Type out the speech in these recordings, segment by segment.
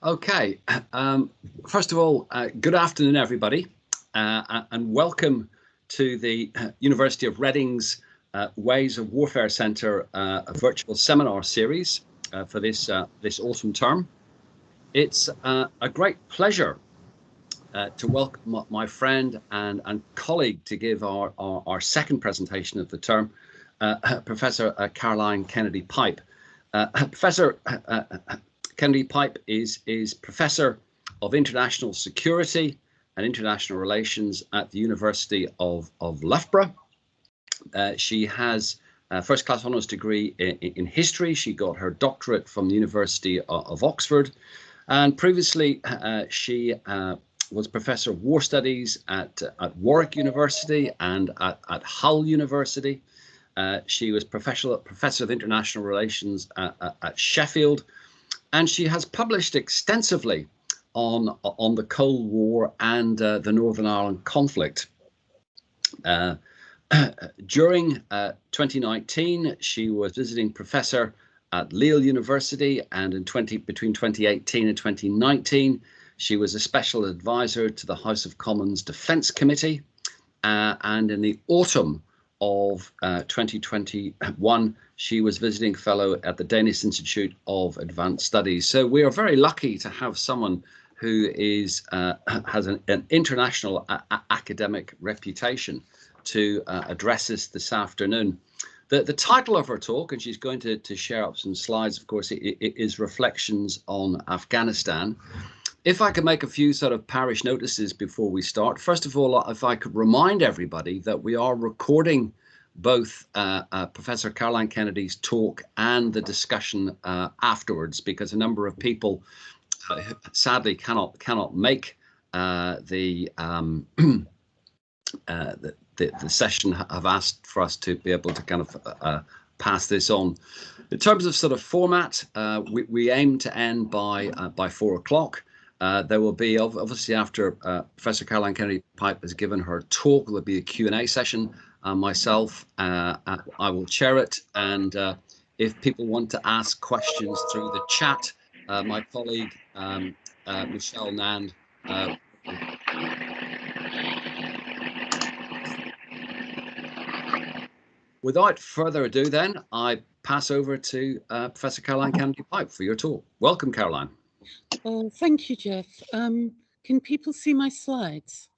Okay, first of all, good afternoon, everybody, and welcome to the University of Reading's Ways of Warfare Centre a virtual seminar series for this autumn term. It's a great pleasure to welcome my friend and colleague to give our second presentation of the term, Professor Caroline Kennedy-Pipe. Professor Kennedy-Pipe is Professor of International Security and International Relations at the University of Loughborough. She has a first-class honours degree in history. She got her doctorate from the University of Oxford, and previously she was Professor of War Studies at Warwick University and at Hull University. She was Professor of International Relations at Sheffield. And she has published extensively on the Cold War and the Northern Ireland conflict. During 2019, she was visiting professor at Lille University, and between 2018 and 2019, she was a special advisor to the House of Commons Defence Committee. And in the autumn of 2021, she was visiting fellow at the Danish Institute of Advanced Studies. So we are very lucky to have someone who has an international academic reputation to address us this afternoon. The title of her talk, and she's going to share up some slides, of course, it is Reflections on Afghanistan. If I could make a few sort of parish notices before we start. First of all, if I could remind everybody that we are recording both Professor Caroline Kennedy's talk and the discussion afterwards, because a number of people sadly cannot make the session, have asked for us to be able to kind of pass this on. In terms of sort of format, we aim to end by 4 o'clock. There will be, obviously, after Professor Caroline Kennedy-Pipe has given her talk, there'll be a Q&A session. Myself, I will chair it. And if people want to ask questions through the chat, my colleague, Michelle Nand, without further ado, then, I pass over to Professor Caroline Kennedy-Pipe for your talk. Welcome, Caroline. Oh, thank you, Jeff. Can people see my slides?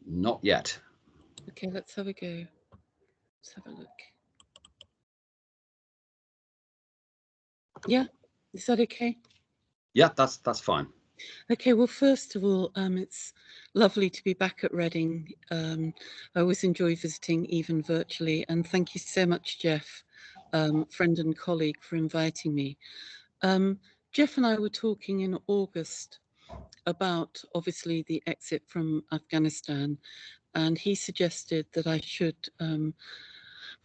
Not yet. Okay, let's have a go. Let's have a look. Yeah, is that okay? Yeah, that's fine. Okay, well, first of all, it's lovely to be back at Reading. I always enjoy visiting, even virtually, and thank you so much, Jeff, friend and colleague, for inviting me. Jeff and I were talking in August about, obviously, the exit from Afghanistan, and he suggested that I should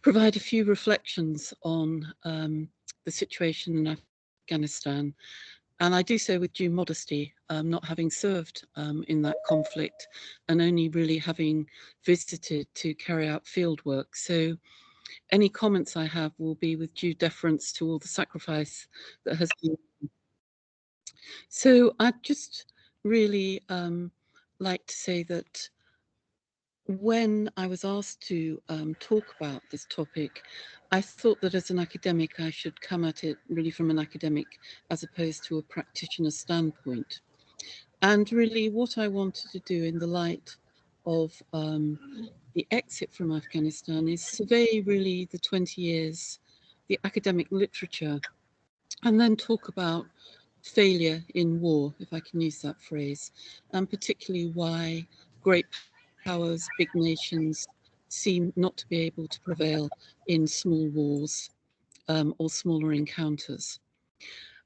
provide a few reflections on the situation in Afghanistan. And I do so with due modesty, not having served in that conflict and only really having visited to carry out field work. So any comments I have will be with due deference to all the sacrifice that has been. So I'd just really like to say that when I was asked to talk about this topic, I thought that as an academic, I should come at it really from an academic as opposed to a practitioner standpoint. And really what I wanted to do in the light of the exit from Afghanistan is survey really the 20 years, the academic literature, and then talk about failure in war, if I can use that phrase, and particularly why great powers, big nations seem not to be able to prevail in small wars or smaller encounters.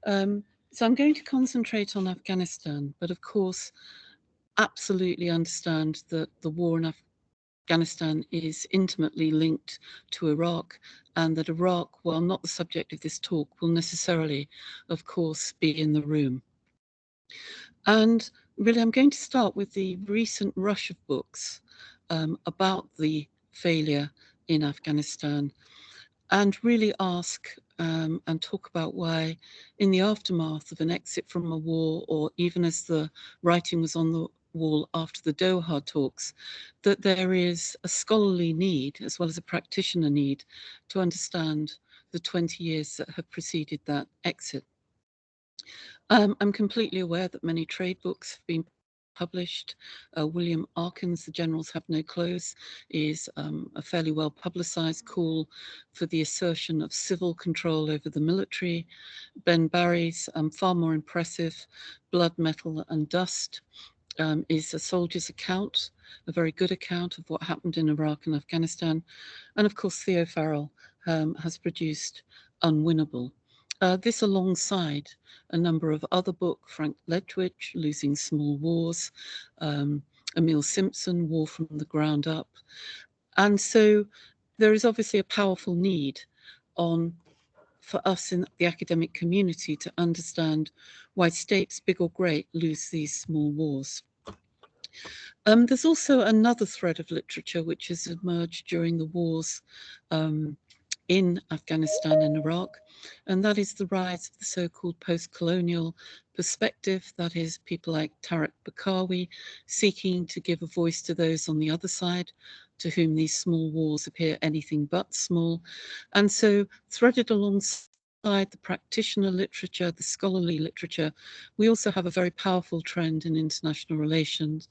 So I'm going to concentrate on Afghanistan, but of course, absolutely understand that the war in Afghanistan is intimately linked to Iraq, and that Iraq, while not the subject of this talk, will necessarily, of course, be in the room. And really, I'm going to start with the recent rush of books about the failure in Afghanistan. and really ask and talk about why, in the aftermath of an exit from a war, or even as the writing was on the wall after the Doha talks, that there is a scholarly need as well as a practitioner need to understand the 20 years that have preceded that exit. I'm completely aware that many trade books have been published. William Arkin's The Generals Have No Clothes is a fairly well publicised call for the assertion of civil control over the military. Ben Barry's far more impressive Blood, Metal and Dust is a soldier's account, a very good account of what happened in Iraq and Afghanistan. And of course, Theo Farrell has produced Unwinnable. This alongside a number of other books, Frank Ledwidge, Losing Small Wars, Emil Simpson, War from the Ground Up. And so there is obviously a powerful need for us in the academic community to understand why states, big or great, lose these small wars. There's also another thread of literature which has emerged during the wars in Afghanistan and Iraq, and that is the rise of the so-called post-colonial perspective. That is people like Tariq Bakawi seeking to give a voice to those on the other side, to whom these small wars appear anything but small. And so threaded alongside the practitioner literature, the scholarly literature, we also have a very powerful trend in international relations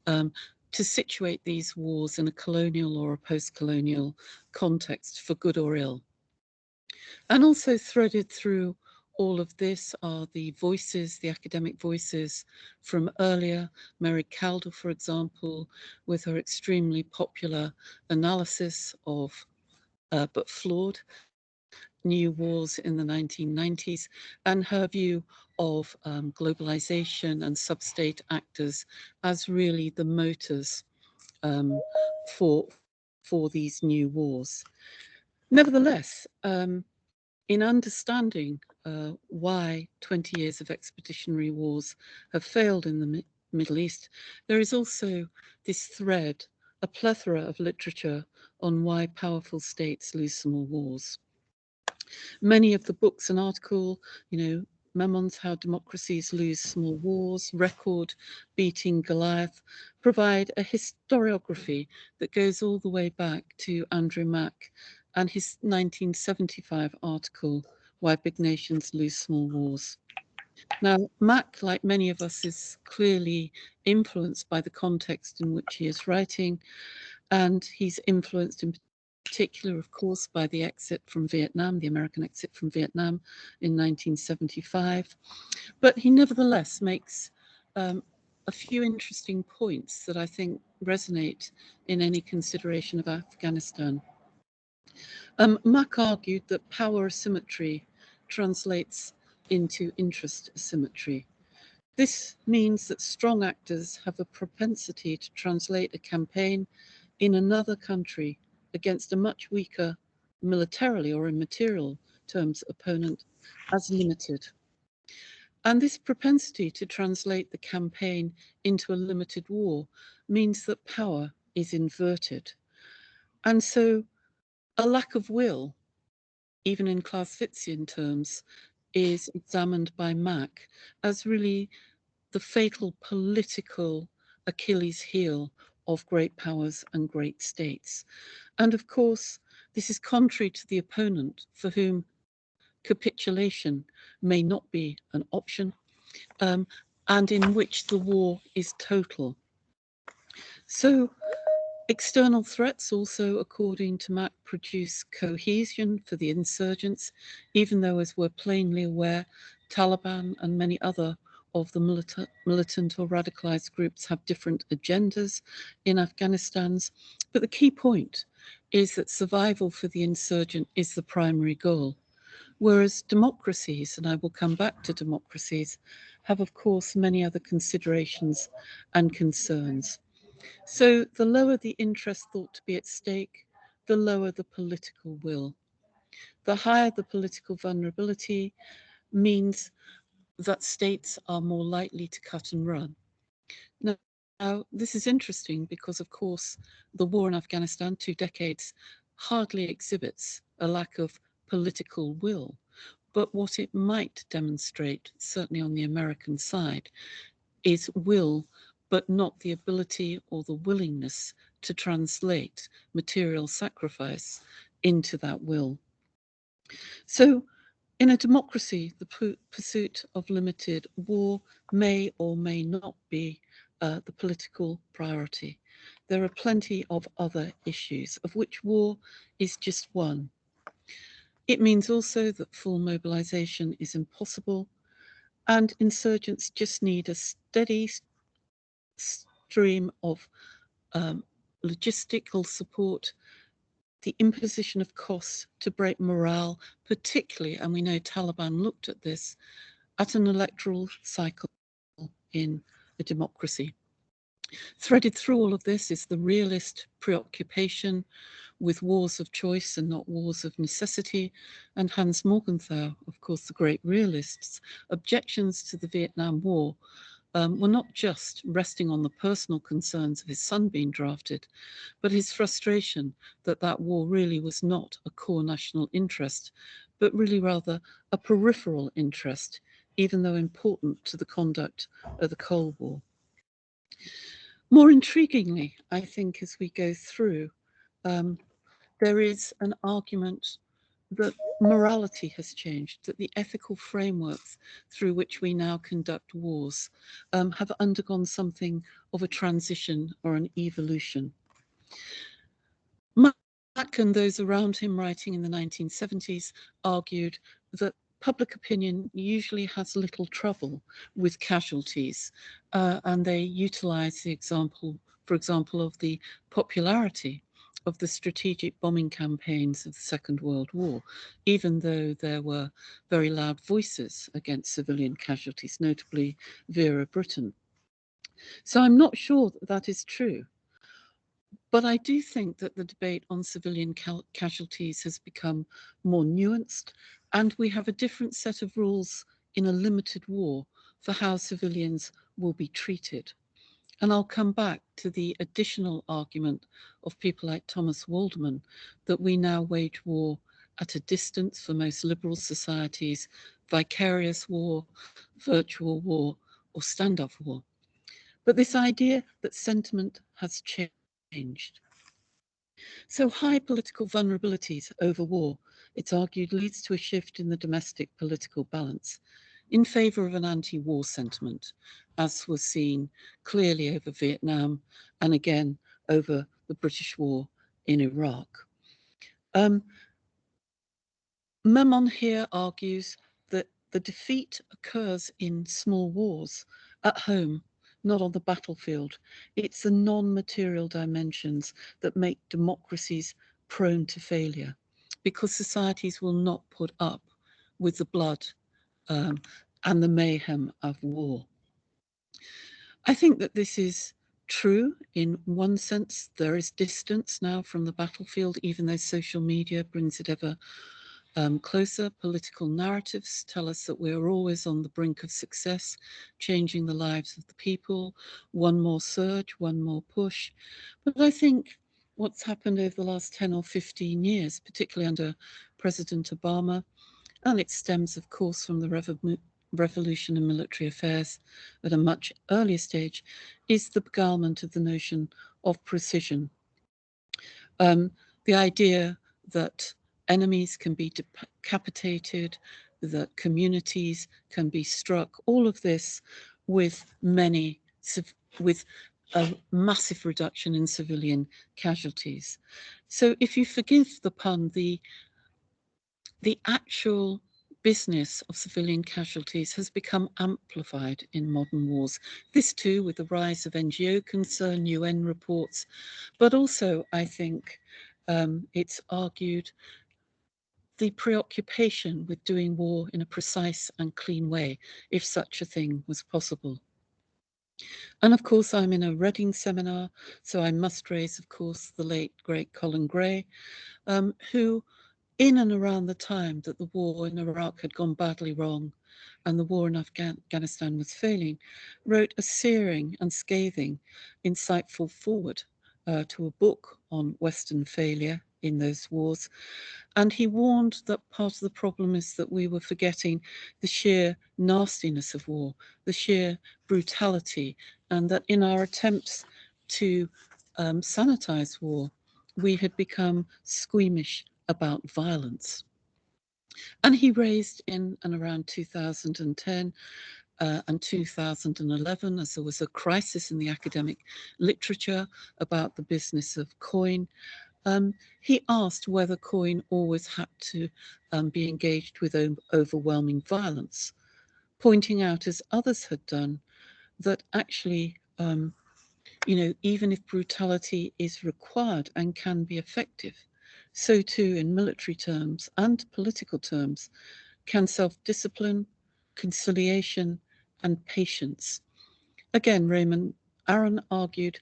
to situate these wars in a colonial or a post-colonial context, for good or ill. And also threaded through all of this are the voices, the academic voices from earlier. Mary Calder, for example, with her extremely popular analysis of, but flawed, new wars in the 1990s, and her view of globalization and sub-state actors as really the motors for these new wars. Nevertheless, in understanding why 20 years of expeditionary wars have failed in the Middle East, there is also this thread, a plethora of literature on why powerful states lose small wars. Many of the books and articles, Memons, How Democracies Lose Small Wars, Record, Beating Goliath, provide a historiography that goes all the way back to Andrew Mack and his 1975 article, Why Big Nations Lose Small Wars. Now, Mack, like many of us, is clearly influenced by the context in which he is writing, and he's influenced in particular, of course, by the exit from Vietnam, the American exit from Vietnam in 1975. But he nevertheless makes a few interesting points that I think resonate in any consideration of Afghanistan. Mack argued that power asymmetry translates into interest asymmetry. This means that strong actors have a propensity to translate a campaign in another country against a much weaker militarily or in material terms opponent as limited. And this propensity to translate the campaign into a limited war means that power is inverted. And so a lack of will, even in Clausewitzian terms, is examined by Mack as really the fatal political Achilles heel of great powers and great states. And of course, this is contrary to the opponent, for whom capitulation may not be an option, and in which the war is total. So external threats also, according to Mack, produce cohesion for the insurgents, even though, as we're plainly aware, Taliban and many other of the militant or radicalized groups have different agendas in Afghanistan. But the key point is that survival for the insurgent is the primary goal. Whereas democracies, and I will come back to democracies, have of course many other considerations and concerns. So the lower the interest thought to be at stake, the lower the political will. The higher the political vulnerability means that states are more likely to cut and run. Now, this is interesting because, of course, the war in Afghanistan, 2 decades, hardly exhibits a lack of political will. But what it might demonstrate, certainly on the American side, is will, but not the ability or the willingness to translate material sacrifice into that will. So in a democracy, the pursuit of limited war may or may not be the political priority. There are plenty of other issues, of which war is just one. It means also that full mobilization is impossible, and insurgents just need a steady stream of logistical support, the imposition of costs to break morale, particularly, and we know Taliban looked at this, at an electoral cycle in a democracy. Threaded through all of this is the realist preoccupation with wars of choice and not wars of necessity, and Hans Morgenthau, of course, the great realist's objections to the Vietnam War were not just resting on the personal concerns of his son being drafted, but his frustration that that war really was not a core national interest, but really rather a peripheral interest, even though important to the conduct of the Cold War. More intriguingly, I think, as we go through, there is an argument that morality has changed, that the ethical frameworks through which we now conduct wars have undergone something of a transition or an evolution. Mack and those around him writing in the 1970s argued that public opinion usually has little trouble with casualties, and they utilize the example, for example, of the popularity of the strategic bombing campaigns of the Second World War, even though there were very loud voices against civilian casualties, notably Vera Brittain. So I'm not sure that that is true. But I do think that the debate on civilian casualties has become more nuanced, and we have a different set of rules in a limited war for how civilians will be treated. And I'll come back to the additional argument of people like Thomas Waldman that we now wage war at a distance for most liberal societies, vicarious war, virtual war, or standoff war. But this idea that sentiment has changed. So high political vulnerabilities over war, it's argued, leads to a shift in the domestic political balance in favour of an anti-war sentiment, as was seen clearly over Vietnam and again over the British war in Iraq. Memon here argues that the defeat occurs in small wars at home, not on the battlefield. It's the non-material dimensions that make democracies prone to failure, because societies will not put up with the blood and the mayhem of war. I think that this is true in one sense. There is distance now from the battlefield, even though social media brings it ever closer. Political narratives tell us that we're always on the brink of success, changing the lives of the people, one more surge, one more push. But I think what's happened over the last 10 or 15 years, particularly under President Obama, and it stems, of course, from the revolution in military affairs at a much earlier stage, is the beguilement of the notion of precision. The idea that enemies can be decapitated, that communities can be struck, all of this with a massive reduction in civilian casualties. So if you forgive the pun, the actual business of civilian casualties has become amplified in modern wars. This too with the rise of NGO concern, UN reports, but also I think it's argued the preoccupation with doing war in a precise and clean way, if such a thing was possible. And of course, I'm in a Reading seminar, so I must raise, of course, the late, great Colin Gray, who, in and around the time that the war in Iraq had gone badly wrong and the war in Afghanistan was failing, wrote a searing and scathing, insightful foreword to a book on Western failure in those wars. And he warned that part of the problem is that we were forgetting the sheer nastiness of war, the sheer brutality, and that in our attempts to sanitize war, we had become squeamish about violence. And he raised in and around 2010 and 2011, as there was a crisis in the academic literature about the business of COIN, he asked whether COIN always had to be engaged with overwhelming violence, pointing out, as others had done, that actually, even if brutality is required and can be effective, so too in military terms and political terms can self-discipline, conciliation, and patience. Again, Raymond Aron argued,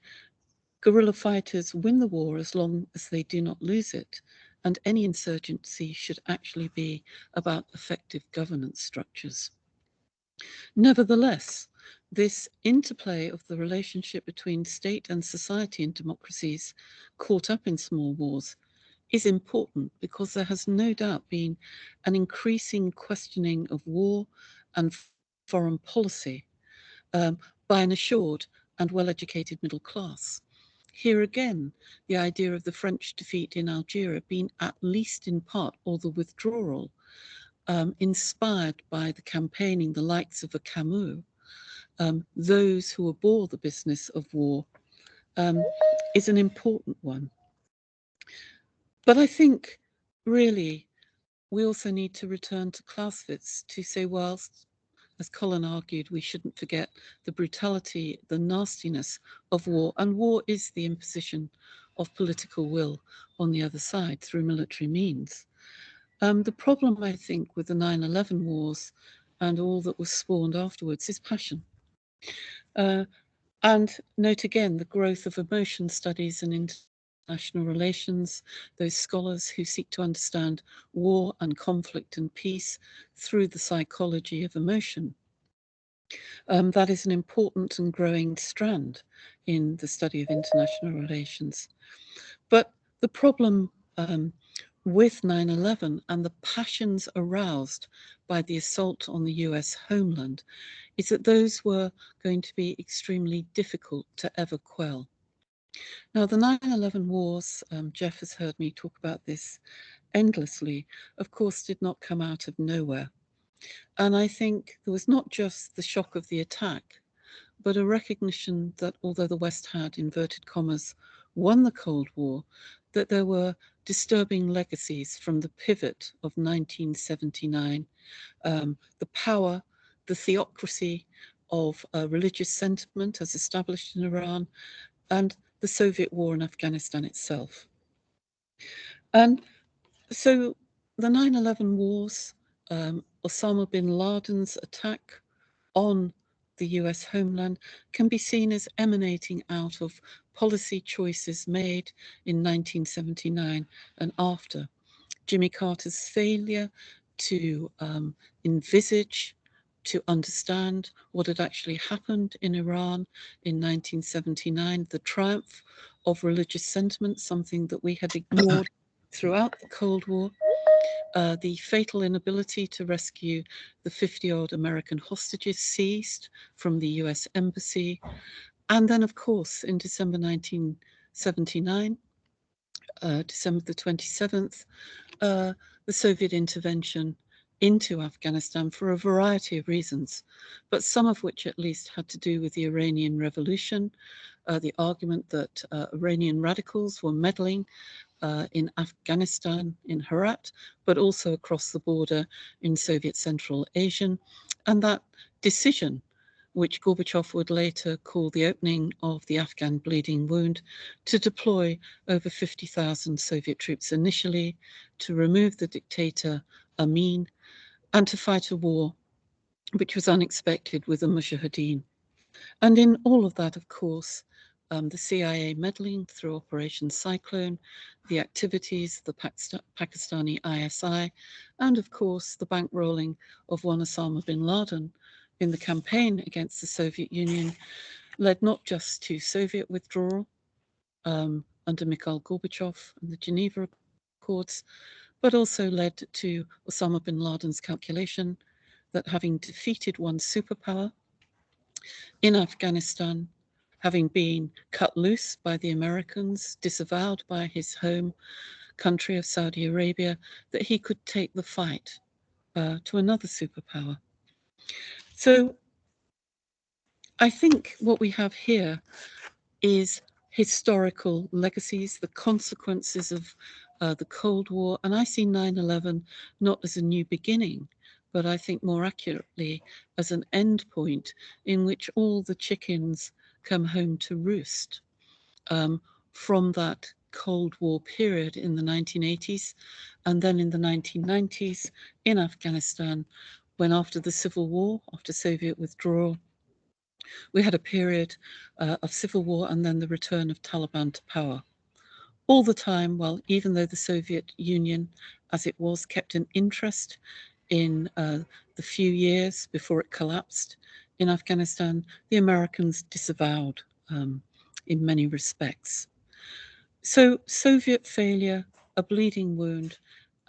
guerrilla fighters win the war as long as they do not lose it, and any insurgency should actually be about effective governance structures. Nevertheless, this interplay of the relationship between state and society in democracies caught up in small wars is important, because there has no doubt been an increasing questioning of war and foreign policy by an assured and well-educated middle class. Here again, the idea of the French defeat in Algeria being, at least in part, or the withdrawal, inspired by the campaigning the likes of a Camus, those who abhor the business of war, is an important one. But I think, really, we also need to return to Clausewitz to say, whilst, as Colin argued, we shouldn't forget the brutality, the nastiness of war, and war is the imposition of political will on the other side through military means. The problem, I think, with the 9/11 wars and all that was spawned afterwards is passion. And note again the growth of emotion studies and international relations, those scholars who seek to understand war and conflict and peace through the psychology of emotion. That is an important and growing strand in the study of international relations. But the problem with 9/11 and the passions aroused by the assault on the US homeland is that those were going to be extremely difficult to ever quell. Now, the 9/11 wars, Jeff has heard me talk about this endlessly, of course, did not come out of nowhere. And I think there was not just the shock of the attack, but a recognition that although the West had, inverted commas, won the Cold War, that there were disturbing legacies from the pivot of 1979, the power, the theocracy of religious sentiment as established in Iran, and the Soviet war in Afghanistan itself. And so the 9/11 wars, Osama bin Laden's attack on the US homeland, can be seen as emanating out of policy choices made in 1979 and after. Jimmy Carter's failure to envisage, to understand what had actually happened in Iran in 1979, the triumph of religious sentiment, something that we had ignored throughout the Cold War, the fatal inability to rescue the 50-odd American hostages seized from the US embassy, and then, of course, in December 1979, December the 27th, the Soviet intervention into Afghanistan for a variety of reasons, but some of which at least had to do with the Iranian Revolution, the argument that Iranian radicals were meddling in Afghanistan, in Herat, but also across the border in Soviet Central Asia, and that decision, which Gorbachev would later call the opening of the Afghan bleeding wound, to deploy over 50,000 Soviet troops initially, to remove the dictator Amin, and to fight a war which was unexpected with the Mujahideen. And in all of that, of course, the CIA meddling through Operation Cyclone, the activities of the Pakistani ISI, and of course the bankrolling of one Osama bin Laden in the campaign against the Soviet Union led not just to Soviet withdrawal under Mikhail Gorbachev and the Geneva records, but also led to Osama bin Laden's calculation that having defeated one superpower in Afghanistan, having been cut loose by the Americans, disavowed by his home country of Saudi Arabia, that he could take the fight to another superpower. So I think what we have here is historical legacies, the consequences of the Cold War. And I see 9/11 not as a new beginning, but I think more accurately as an end point in which all the chickens come home to roost from that Cold War period in the 1980s, and then in the 1990s in Afghanistan, when after the Civil War, after Soviet withdrawal, we had a period of civil war and then the return of Taliban to power. All the time, well, even though the Soviet Union, as it was, kept an interest in the few years before it collapsed in Afghanistan, the Americans disavowed in many respects. So Soviet failure, a bleeding wound,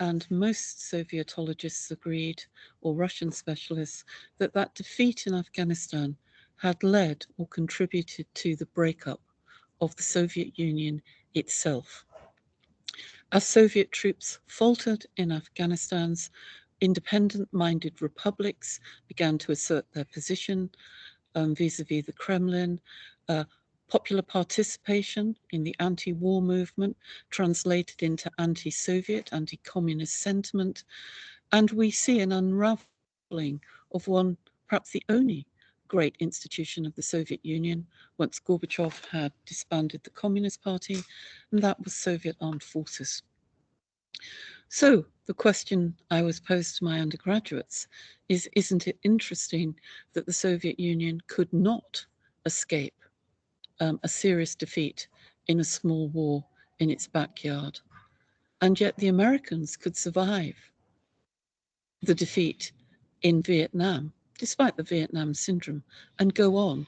and most Sovietologists agreed, or Russian specialists, that that defeat in Afghanistan had led or contributed to the breakup of the Soviet Union itself. As Soviet troops faltered in Afghanistan's independent-minded republics began to assert their position vis-à-vis the Kremlin, popular participation in the anti-war movement translated into anti-Soviet, anti-communist sentiment, and we see an unraveling of one, perhaps the only great institution of the Soviet Union, once Gorbachev had disbanded the Communist Party, and that was Soviet armed forces. So the question I was posed to my undergraduates is, isn't it interesting that the Soviet Union could not escape a serious defeat in a small war in its backyard, and yet the Americans could survive the defeat in Vietnam, despite the Vietnam syndrome, and go on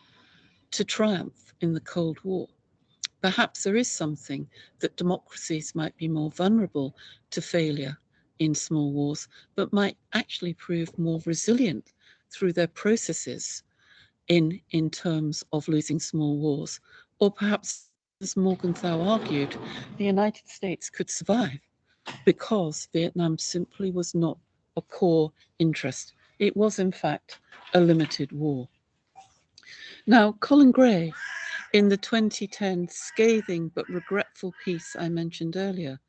to triumph in the Cold War? Perhaps there is something that democracies might be more vulnerable to failure in small wars, but might actually prove more resilient through their processes in terms of losing small wars. Or perhaps, as Morgenthau argued, the United States could survive because Vietnam simply was not a core interest. It was, in fact, a limited war. Now, Colin Gray, in the 2010 scathing but regretful piece I mentioned earlier,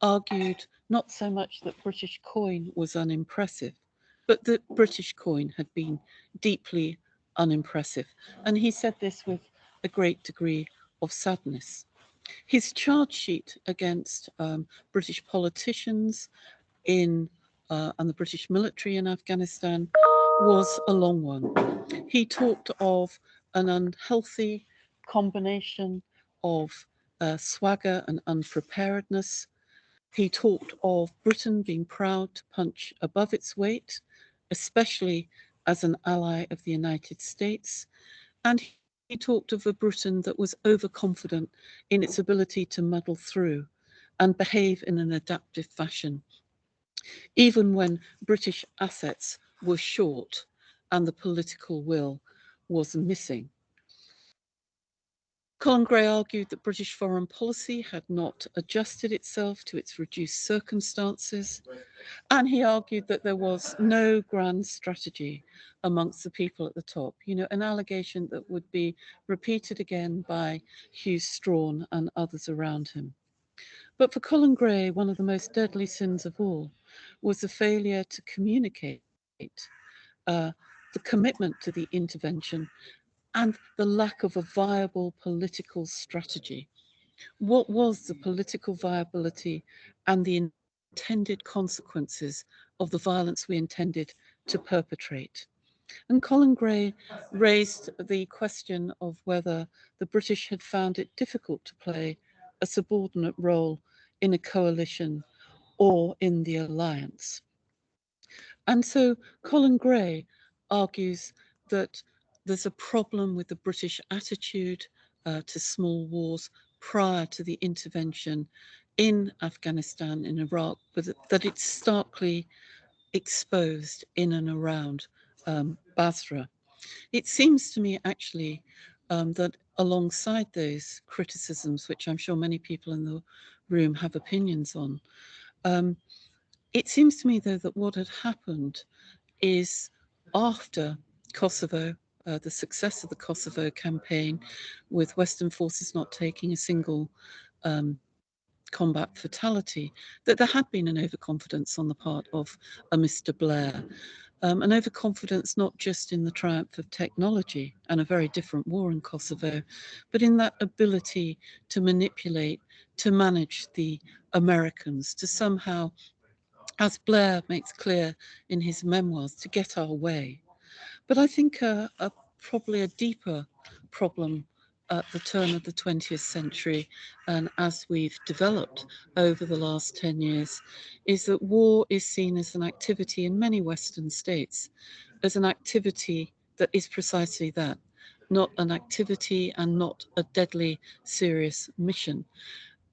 argued not so much that British coin was unimpressive, but that British coin had been deeply unimpressive. And he said this with a great degree of sadness. His charge sheet against British politicians and the British military in Afghanistan was a long one. He talked of an unhealthy combination of swagger and unpreparedness. He talked of Britain being proud to punch above its weight, especially as an ally of the United States. And he talked of a Britain that was overconfident in its ability to muddle through and behave in an adaptive fashion, even when British assets were short and the political will was missing. Colin Gray argued that British foreign policy had not adjusted itself to its reduced circumstances, and he argued that there was no grand strategy amongst the people at the top, an allegation that would be repeated again by Hugh Strawn and others around him. But for Colin Gray, one of the most deadly sins of all was the failure to communicate the commitment to the intervention and the lack of a viable political strategy. What was the political viability and the intended consequences of the violence we intended to perpetrate? And Colin Gray raised the question of whether the British had found it difficult to play a subordinate role in a coalition or in the alliance. And so Colin Gray argues that there's a problem with the British attitude to small wars prior to the intervention in Afghanistan, in Iraq, but that it's starkly exposed in and around Basra. It seems to me actually that alongside those criticisms, which I'm sure many people in the room have opinions on, it seems to me though that what had happened is after Kosovo, the success of the Kosovo campaign, with Western forces not taking a single combat fatality, that there had been an overconfidence on the part of a Mr. Blair. An overconfidence not just in the triumph of technology and a very different war in Kosovo, but in that ability to manipulate, to manage the Americans, to somehow, as Blair makes clear in his memoirs, to get our way. But I think probably a deeper problem at the turn of the 20th century, and as we've developed over the last 10 years, is that war is seen as an activity in many Western states, as an activity that is precisely that, not an activity and not a deadly, serious mission.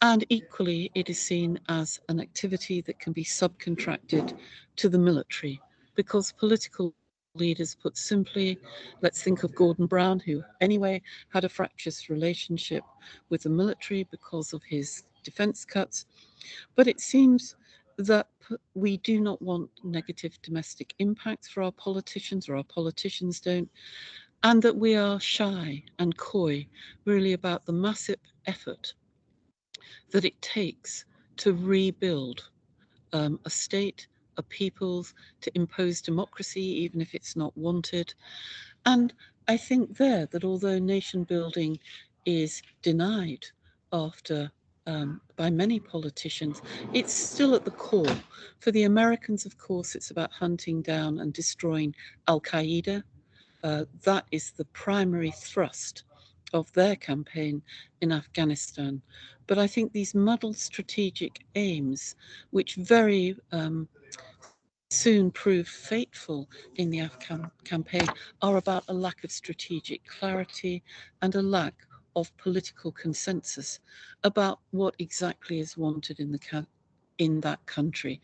And equally, it is seen as an activity that can be subcontracted to the military, because political leaders, put simply, let's think of Gordon Brown, who anyway had a fractious relationship with the military because of his defense cuts. But it seems that we do not want negative domestic impacts for our politicians, or our politicians don't, and that we are shy and coy really about the massive effort that it takes to rebuild a state, a peoples, to impose democracy, even if it's not wanted. And I think there that although nation building is denied after by many politicians, it's still at the core. For the Americans, of course, it's about hunting down and destroying Al-Qaeda. That is the primary thrust of their campaign in Afghanistan. But I think these muddled strategic aims, which very soon proved fateful in the Afghan campaign, are about a lack of strategic clarity and a lack of political consensus about what exactly is wanted in that country.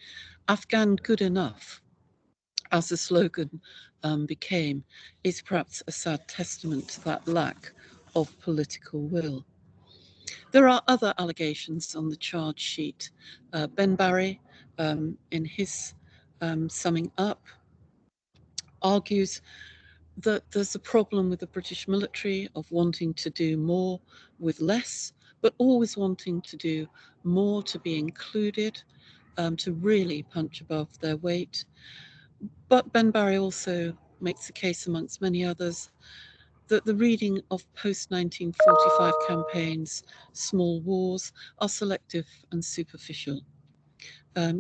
Afghan good enough, as the slogan became, is perhaps a sad testament to that lack of political will. There are other allegations on the charge sheet. Ben Barry, in his summing up, argues that there's a problem with the British military of wanting to do more with less, but always wanting to do more to be included, to really punch above their weight. But Ben Barry also makes a case, amongst many others, that the reading of post-1945 campaigns, small wars, are selective and superficial.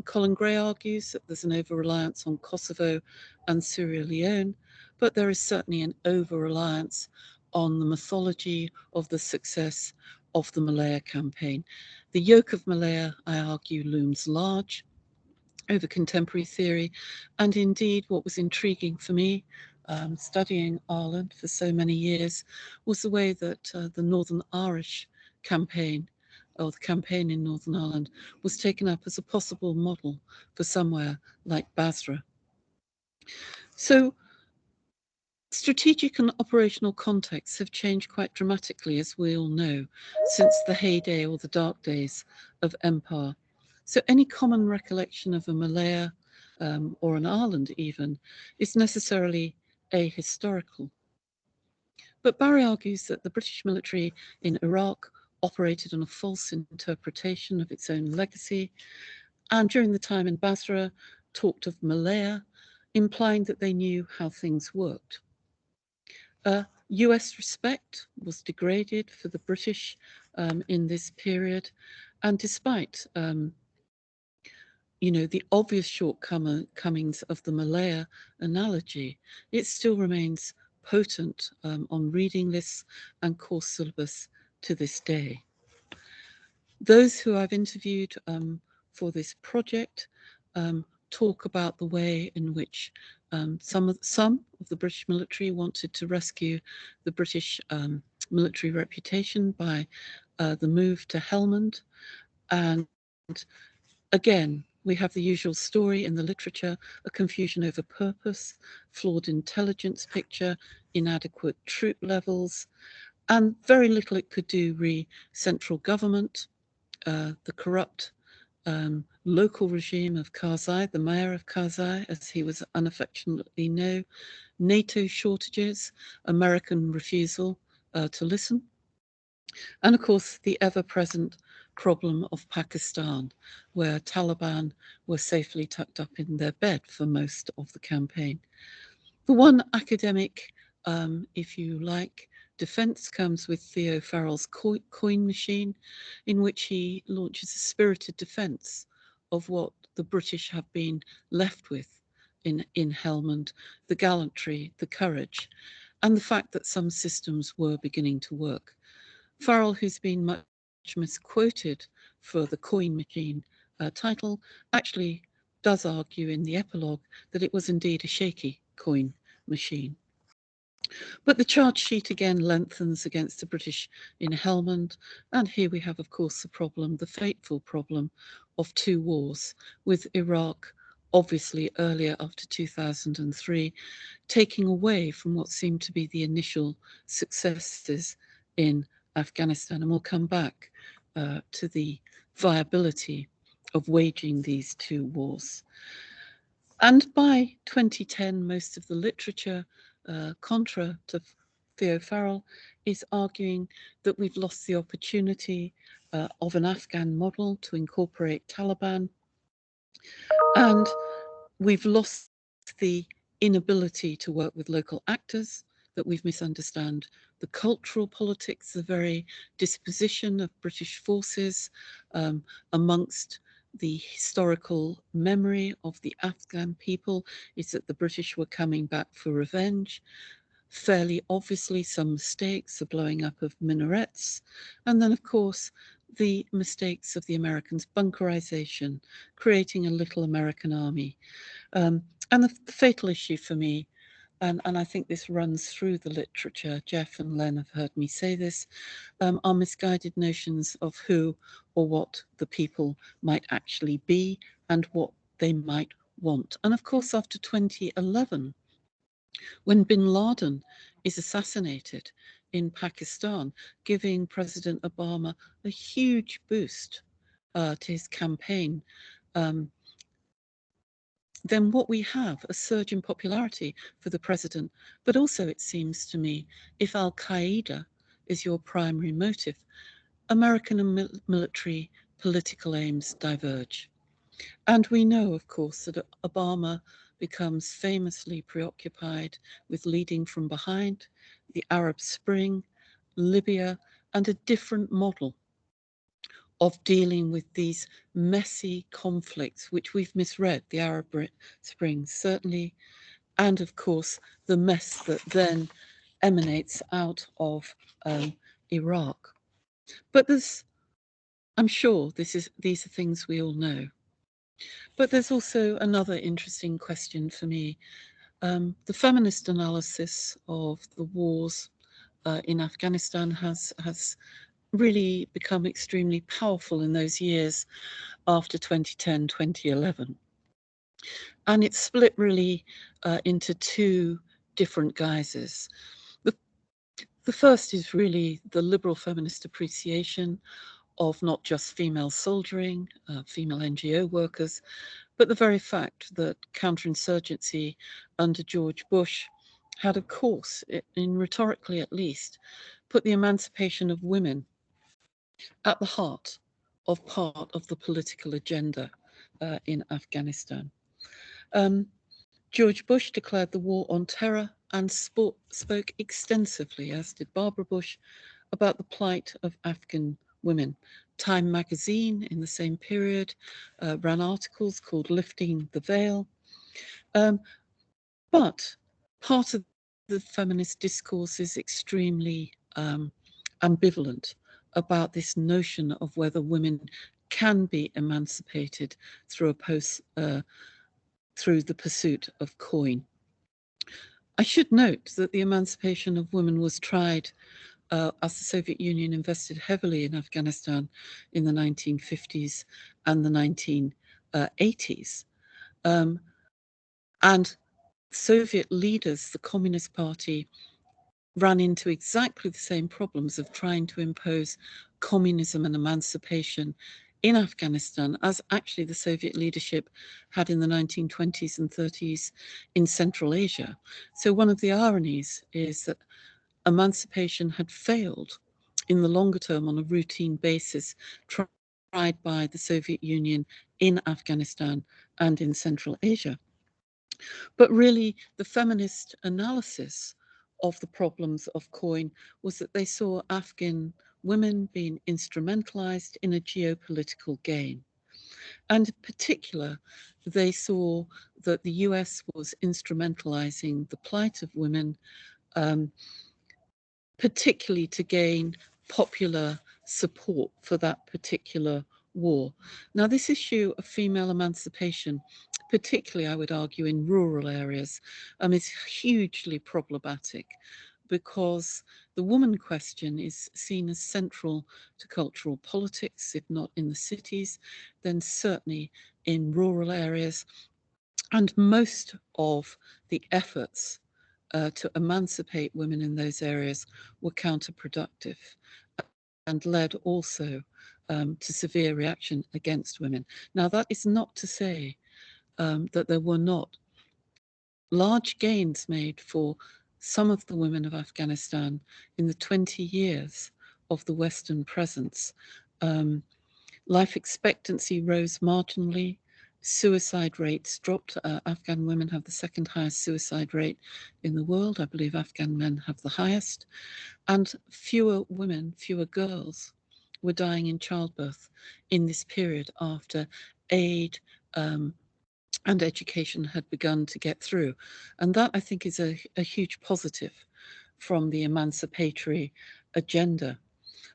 Colin Gray argues that there's an over-reliance on Kosovo and Sierra Leone, but there is certainly an over-reliance on the mythology of the success of the Malaya campaign. The yoke of Malaya, I argue, looms large over contemporary theory, and indeed what was intriguing for me studying Ireland for so many years was the way that the Northern Irish campaign, or the campaign in Northern Ireland, was taken up as a possible model for somewhere like Basra. So strategic and operational contexts have changed quite dramatically, as we all know, since the heyday or the dark days of empire. So any common recollection of a Malaya or an Ireland even is necessarily ahistorical. But Barry argues that the British military in Iraq operated on a false interpretation of its own legacy, and during the time in Basra talked of Malaya, implying that they knew how things worked. US respect was degraded for the British in this period, and despite the obvious shortcomings of the Malaya analogy, it still remains potent on reading lists and course syllabus to this day. Those who I've interviewed for this project talk about the way in which some of the British military wanted to rescue the British military reputation by the move to Helmand, and again, we have the usual story in the literature, a confusion over purpose, flawed intelligence picture, inadequate troop levels, and very little it could do re central government, the corrupt local regime of Karzai, the mayor of Karzai, as he was unaffectionately known, NATO shortages, American refusal to listen, and of course the ever-present problem of Pakistan, where Taliban were safely tucked up in their bed for most of the campaign. The one academic, if you like, defense comes with Theo Farrell's coin machine, in which he launches a spirited defense of what the British have been left with in Helmand, the gallantry, the courage, and the fact that some systems were beginning to work. Farrell, who's been much misquoted for the coin machine title, actually does argue in the epilogue that it was indeed a shaky coin machine. But the charge sheet again lengthens against the British in Helmand, and here we have, of course, the problem, the fateful problem of two wars, with Iraq obviously earlier after 2003, taking away from what seemed to be the initial successes in Afghanistan. And we'll come back to the viability of waging these two wars. And by 2010, most of the literature, contra to Theo Farrell, is arguing that we've lost the opportunity of an Afghan model to incorporate Taliban, and we've lost the inability to work with local actors, that we've misunderstood the cultural politics, the very disposition of British forces amongst the historical memory of the Afghan people is that the British were coming back for revenge. Fairly obviously some mistakes, the blowing up of minarets, and then of course the mistakes of the Americans, bunkerization, creating a little American army. And the fatal issue for me, and I think this runs through the literature, Jeff and Len have heard me say this, are misguided notions of who or what the people might actually be and what they might want. And of course, after 2011, when bin Laden is assassinated in Pakistan, giving President Obama a huge boost to his campaign, then what we have, a surge in popularity for the president, but also it seems to me, if Al-Qaeda is your primary motive, American and military political aims diverge. And we know, of course, that Obama becomes famously preoccupied with leading from behind, the Arab Spring, Libya, and a different model of dealing with these messy conflicts, which we've misread, the Arab Spring certainly, and of course the mess that then emanates out of Iraq. But there's, I'm sure these are things we all know. But there's also another interesting question for me. The feminist analysis of the wars in Afghanistan has really become extremely powerful in those years after 2010, 2011. And it's split really into two different guises. The first is really the liberal feminist appreciation of not just female soldiering, female NGO workers, but the very fact that counterinsurgency under George Bush had, of course, in rhetorically at least, put the emancipation of women at the heart of part of the political agenda in Afghanistan. George Bush declared the war on terror and spoke extensively, as did Barbara Bush, about the plight of Afghan women. Time magazine in the same period ran articles called Lifting the Veil. But part of the feminist discourse is extremely ambivalent about this notion of whether women can be emancipated through through the pursuit of coin. I should note that the emancipation of women was tried as the Soviet Union invested heavily in Afghanistan in the 1950s and the 1980s. And Soviet leaders, the Communist Party, ran into exactly the same problems of trying to impose communism and emancipation in Afghanistan as actually the Soviet leadership had in the 1920s and 30s in Central Asia. So one of the ironies is that emancipation had failed in the longer term on a routine basis, tried by the Soviet Union in Afghanistan and in Central Asia. But really, the feminist analysis of the problems of COIN was that they saw Afghan women being instrumentalized in a geopolitical game. And in particular, they saw that the US was instrumentalizing the plight of women, particularly to gain popular support for that particular war. Now, this issue of female emancipation, particularly I would argue in rural areas, is hugely problematic because the woman question is seen as central to cultural politics, if not in the cities, then certainly in rural areas. And most of the efforts to emancipate women in those areas were counterproductive and led also to severe reaction against women. Now, that is not to say that there were not large gains made for some of the women of Afghanistan in the 20 years of the Western presence. Life expectancy rose marginally. Suicide rates dropped. Afghan women have the second highest suicide rate in the world. I believe Afghan men have the highest. And fewer women, fewer girls were dying in childbirth in this period after aid and education had begun to get through. And that, I think, is a huge positive from the emancipatory agenda.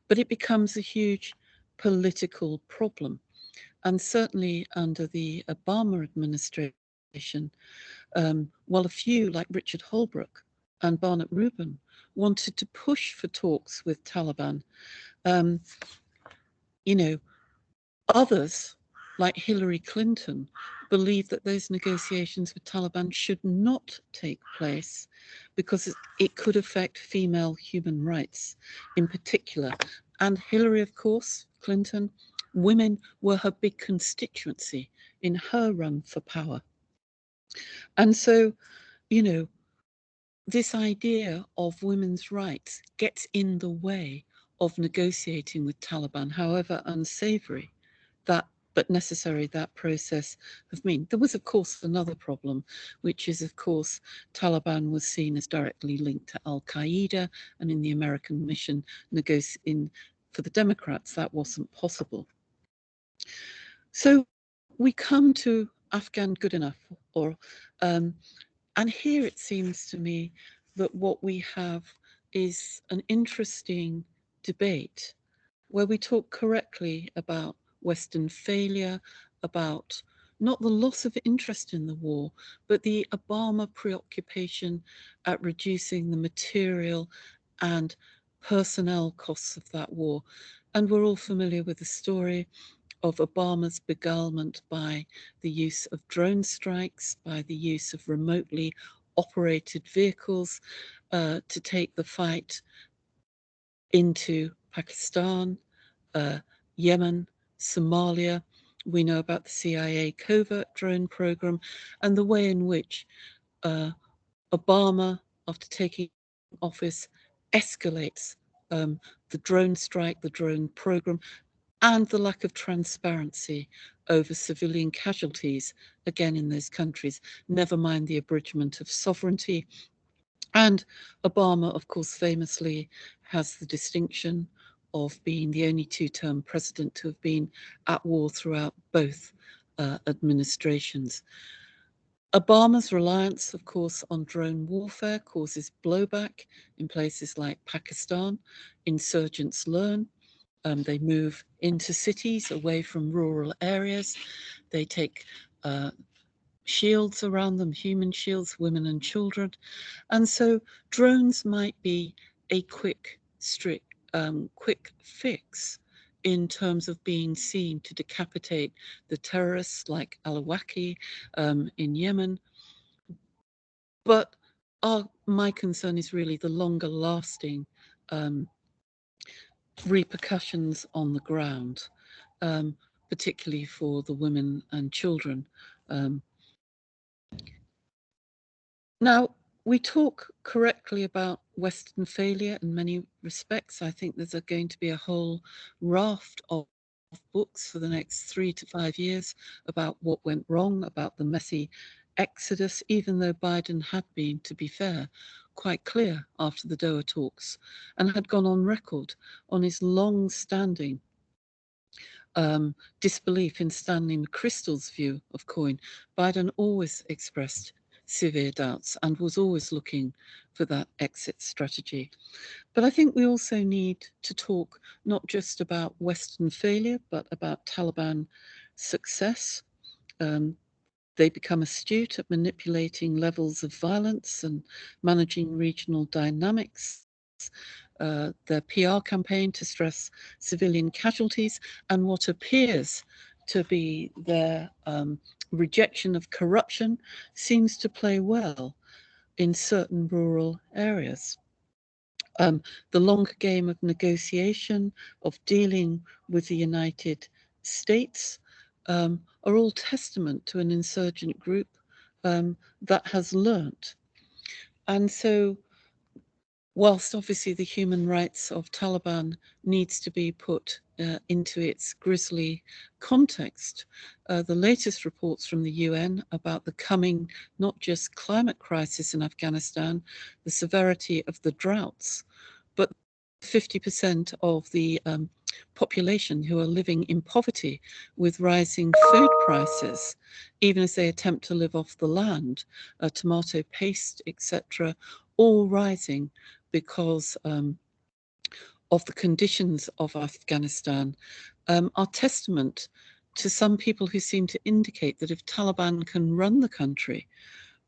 But it becomes a huge political problem. And certainly under the Obama administration, while a few like Richard Holbrooke and Barnett Rubin wanted to push for talks with Taliban, others like Hillary Clinton believed that those negotiations with Taliban should not take place because it could affect female human rights in particular. And Hillary, of course, Clinton, women were her big constituency in her run for power. And so, this idea of women's rights gets in the way of negotiating with Taliban, however unsavory but necessary that process have been. There was, of course, another problem, which is, of course, Taliban was seen as directly linked to Al-Qaeda, and in the American mission for the Democrats, that wasn't possible. So we come to Afghan good enough, and here it seems to me that what we have is an interesting debate where we talk correctly about Western failure, about not the loss of interest in the war, but the Obama preoccupation at reducing the material and personnel costs of that war. And we're all familiar with the story of Obama's beguilement by the use of drone strikes, by the use of remotely operated vehicles to take the fight into Pakistan, Yemen, Somalia. We know about the CIA covert drone program and the way in which Obama, after taking office, escalates the drone strike, the drone program, and the lack of transparency over civilian casualties, again in those countries, never mind the abridgment of sovereignty. And Obama, of course, famously has the distinction of being the only two-term president to have been at war throughout both administrations. Obama's reliance, of course, on drone warfare causes blowback in places like Pakistan. Insurgents learn. They move into cities away from rural areas. They take shields around them, human shields, women and children. And so drones might be a quick strict quick fix in terms of being seen to decapitate the terrorists like al-Awlaki in Yemen. But my concern is really the longer lasting repercussions on the ground, particularly for the women and children. Now, we talk correctly about Western failure in many respects. I think there's going to be a whole raft of books for the next 3 to 5 years about what went wrong, about the messy exodus, even though Biden had been, to be fair, quite clear after the Doha talks and had gone on record on his long-standing disbelief in Stanley McChrystal's view of COIN. Biden always expressed severe doubts and was always looking for that exit strategy. But I think we also need to talk not just about Western failure, but about Taliban success. They become astute at manipulating levels of violence and managing regional dynamics. Their PR campaign to stress civilian casualties and what appears to be their rejection of corruption seems to play well in certain rural areas. The longer game of negotiation, of dealing with the United States, are all testament to an insurgent group that has learnt. And so, whilst obviously the human rights of Taliban needs to be put into its grisly context, the latest reports from the UN about the coming not just climate crisis in Afghanistan, the severity of the droughts, but 50% of the population who are living in poverty with rising food prices, even as they attempt to live off the land, tomato paste, etc., all rising because of the conditions of Afghanistan, are testament to some people who seem to indicate that if Taliban can run the country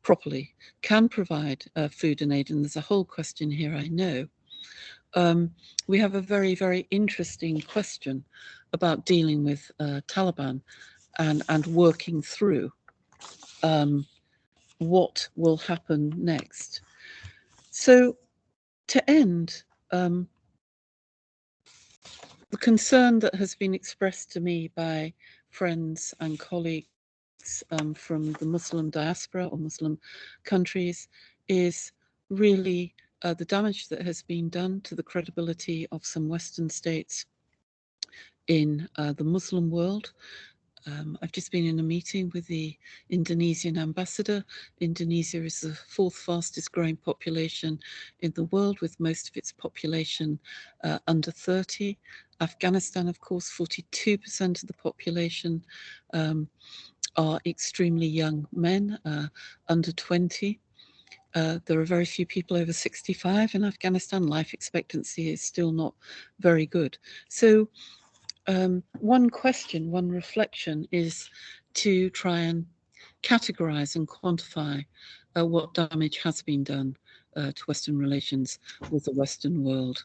properly, can provide food and aid, and there's a whole question here, I know, we have a very, very interesting question about dealing with Taliban and working through what will happen next. So to end, the concern that has been expressed to me by friends and colleagues from the Muslim diaspora or Muslim countries is really the damage that has been done to the credibility of some Western states in the Muslim world. I've just been in a meeting with the Indonesian ambassador. Indonesia is the 4th fastest growing population in the world, with most of its population under 30. Afghanistan, of course, 42% of the population are extremely young men, under 20. There are very few people over 65 in Afghanistan. Life expectancy is still not very good. So one question, one reflection is to try and categorize and quantify what damage has been done to Western relations with the Western world.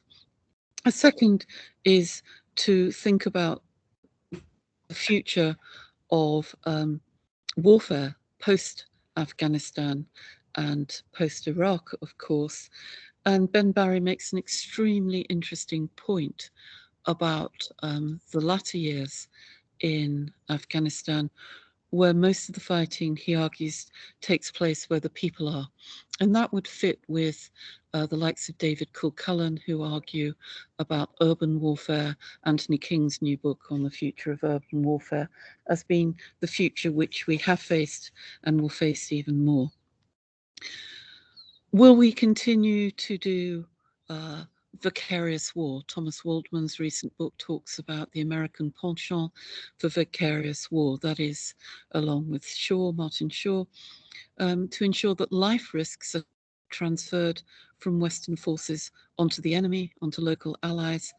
A second is to think about the future of warfare post-Afghanistan and post-Iraq, of course. And Ben Barry makes an extremely interesting point about the latter years in Afghanistan, where most of the fighting, he argues, takes place where the people are. And that would fit with the likes of David Culcullen, who argue about urban warfare, Anthony King's new book on the future of urban warfare, as being the future which we have faced and will face even more. Will we continue to do vicarious war? Thomas Waldman's recent book talks about the American penchant for vicarious war, that is, along with Shaw, Martin Shaw, to ensure that life risks are transferred from Western forces onto the enemy, onto local allies,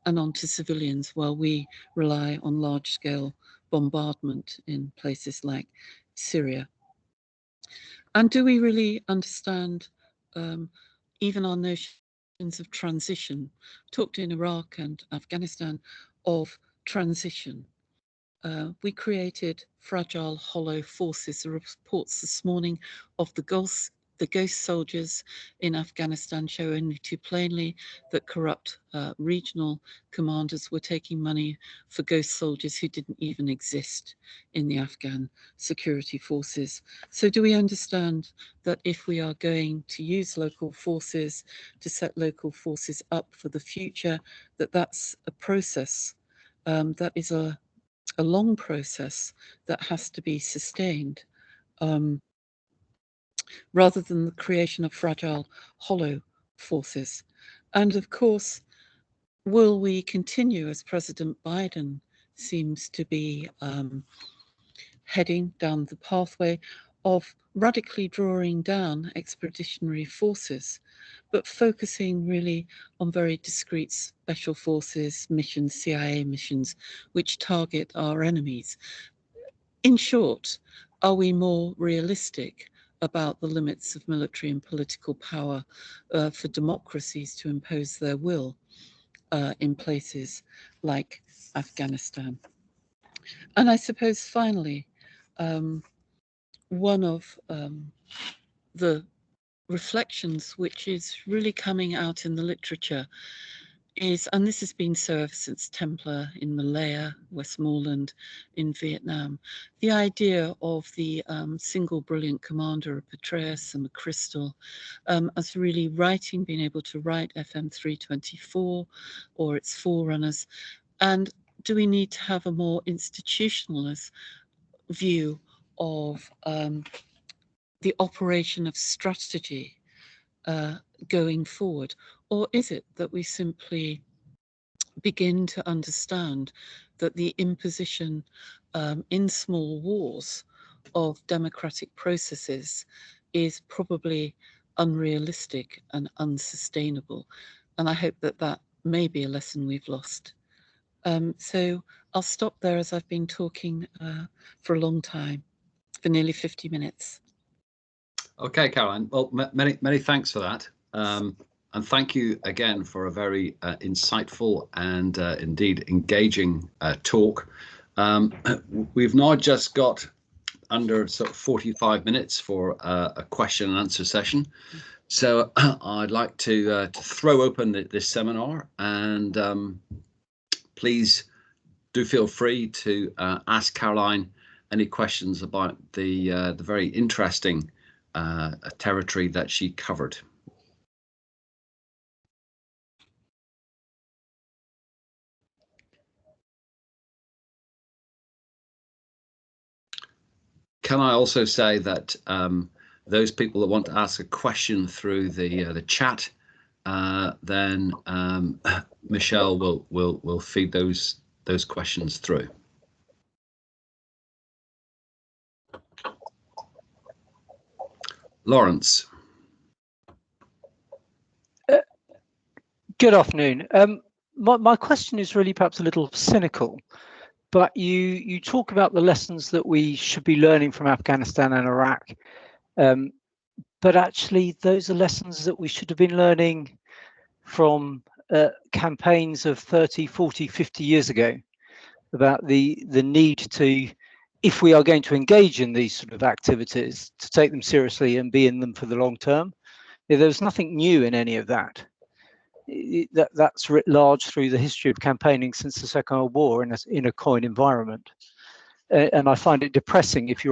and onto civilians, while we rely on large-scale bombardment in places like Syria. And do we really understand even our notion of transition, talked in Iraq and Afghanistan of transition. We created fragile, hollow forces. The reports this morning of the ghost soldiers in Afghanistan show only too plainly that corrupt regional commanders were taking money for ghost soldiers who didn't even exist in the Afghan security forces. So do we understand that if we are going to use local forces to set local forces up for the future, that that's a process that is a long process that has to be sustained, rather than the creation of fragile, hollow forces? And of course, will we continue, as President Biden seems to be heading down the pathway of radically drawing down expeditionary forces, but focusing really on very discrete special forces missions, CIA missions, which target our enemies? In short, are we more realistic about the limits of military and political power for democracies to impose their will in places like Afghanistan? And I suppose finally, one of the reflections which is really coming out in the literature is, and this has been so ever since Templar in Malaya, Westmoreland in Vietnam, the idea of the single brilliant commander of Petraeus and McChrystal as really writing, being able to write FM 324 or its forerunners. And do we need to have a more institutionalist view of the operation of strategy going forward? Or is it that we simply begin to understand that the imposition in small wars of democratic processes is probably unrealistic and unsustainable? And I hope that that may be a lesson we've lost. So I'll stop there, as I've been talking for a long time, for nearly 50 minutes. Okay, Caroline. Well, many thanks for that. And thank you again for a very insightful and indeed engaging talk. We've now just got under sort of 45 minutes for a question and answer session. So I'd like to throw open this seminar, and please do feel free to ask Caroline any questions about the very interesting territory that she covered. Can I also say that those people that want to ask a question through the chat, then Michelle will feed those questions through. Lawrence. Good afternoon. My question is really perhaps a little cynical, but you talk about the lessons that we should be learning from Afghanistan and Iraq, but actually those are lessons that we should have been learning from campaigns of 30, 40, 50 years ago, about the need to, if we are going to engage in these sort of activities, to take them seriously and be in them for the long term. There's nothing new in any of that. That's writ large through the history of campaigning since the Second World War in a coin environment, and I find it depressing if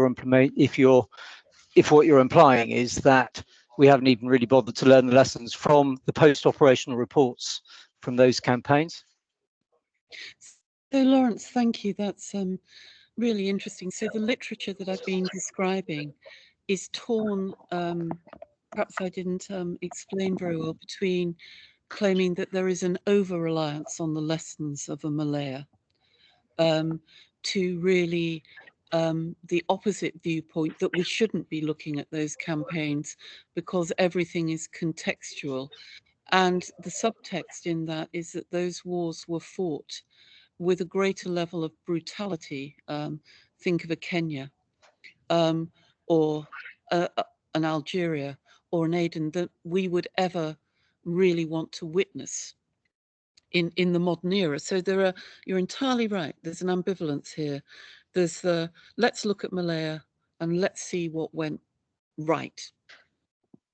what you're implying is that we haven't even really bothered to learn the lessons from the post-operational reports from those campaigns. So Lawrence, thank you. That's really interesting. So the literature that I've been describing is torn, perhaps I didn't explain very well, between claiming that there is an over-reliance on the lessons of a Malaya, to really the opposite viewpoint, that we shouldn't be looking at those campaigns because everything is contextual. And the subtext in that is that those wars were fought with a greater level of brutality. Think of a Kenya, or an Algeria, or an Aden, that we would ever really want to witness in the modern era. So you're entirely right. There's an ambivalence here. There's let's look at Malaya and let's see what went right.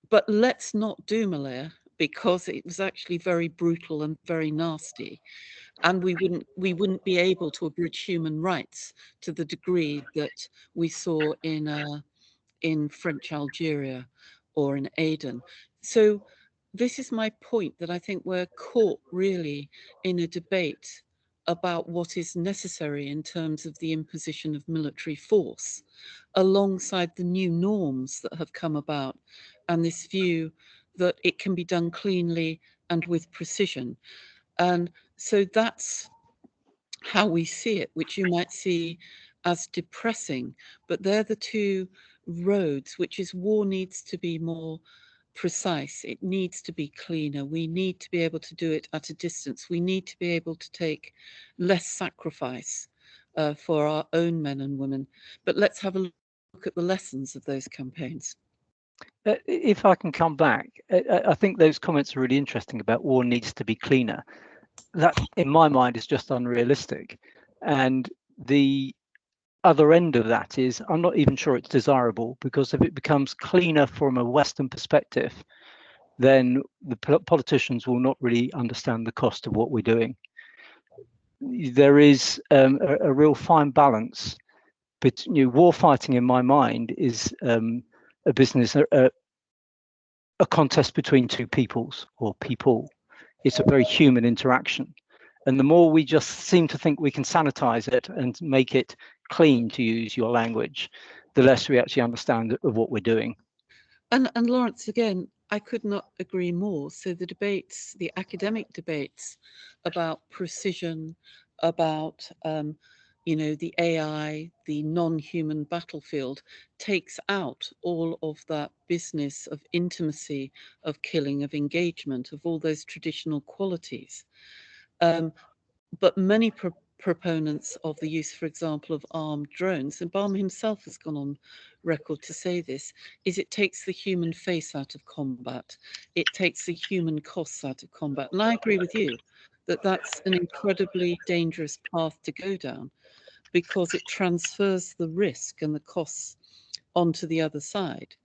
But let's not do Malaya, because it was actually very brutal and very nasty. And we wouldn't be able to abridge human rights to the degree that we saw in French Algeria or in Aden. So this is my point, that I think we're caught really in a debate about what is necessary in terms of the imposition of military force, alongside the new norms that have come about, and this view that it can be done cleanly and with precision. And so that's how we see it, which you might see as depressing. But they're the two roads, which is war needs to be more precise. It needs to be cleaner. We need to be able to do it at a distance. We need to be able to take less sacrifice for our own men and women. But let's have a look at the lessons of those campaigns. If I can come back, I think those comments are really interesting about war needs to be cleaner. That, in my mind, is just unrealistic. And the other end of that is, I'm not even sure it's desirable, because if it becomes cleaner from a Western perspective, then the politicians will not really understand the cost of what we're doing. There is a real fine balance. But war fighting, in my mind, is a business, a contest between two peoples or people. It's a very human interaction. And the more we just seem to think we can sanitize it and make it clean, to use your language, the less we actually understand of what we're doing. And Lawrence, again, I could not agree more. So the debates, the academic debates about precision, about the AI, the non-human battlefield, takes out all of that business of intimacy, of killing, of engagement, of all those traditional qualities. But many proponents of the use, for example, of armed drones, and Obama himself has gone on record to say this, is it takes the human face out of combat. It takes the human costs out of combat. And I agree with you that that's an incredibly dangerous path to go down, because it transfers the risk and the costs onto the other side.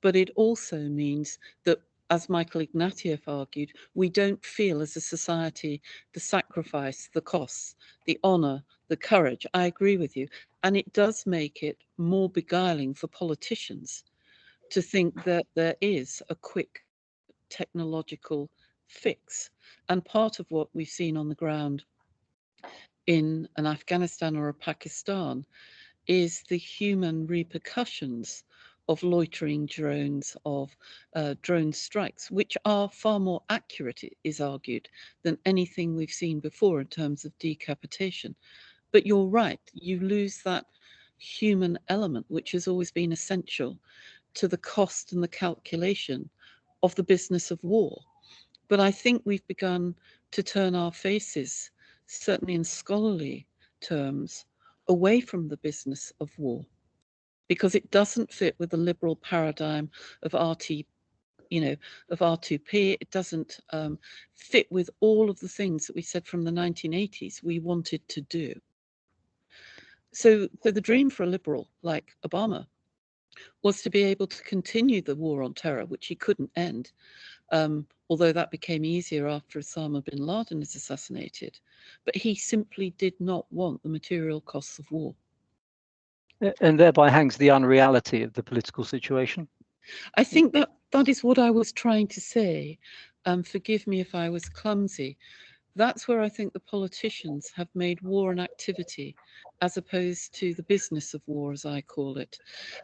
But it also means that, as Michael Ignatieff argued, we don't feel as a society the sacrifice, the costs, the honor, the courage. I agree with you. And it does make it more beguiling for politicians to think that there is a quick technological fix. And part of what we've seen on the ground in an Afghanistan or a Pakistan is the human repercussions of loitering drones, of drone strikes, which are far more accurate, it is argued, than anything we've seen before in terms of decapitation. But you're right, you lose that human element, which has always been essential to the cost and the calculation of the business of war. But I think we've begun to turn our faces, certainly in scholarly terms, away from the business of war, because it doesn't fit with the liberal paradigm of RT, of R2P. It doesn't fit with all of the things that we said from the 1980s we wanted to do. So the dream for a liberal like Obama was to be able to continue the war on terror, which he couldn't end, although that became easier after Osama bin Laden is assassinated. But he simply did not want the material costs of war. And thereby hangs the unreality of the political situation. I think that is what I was trying to say. Forgive me if I was clumsy. That's where I think the politicians have made war an activity, as opposed to the business of war, as I call it.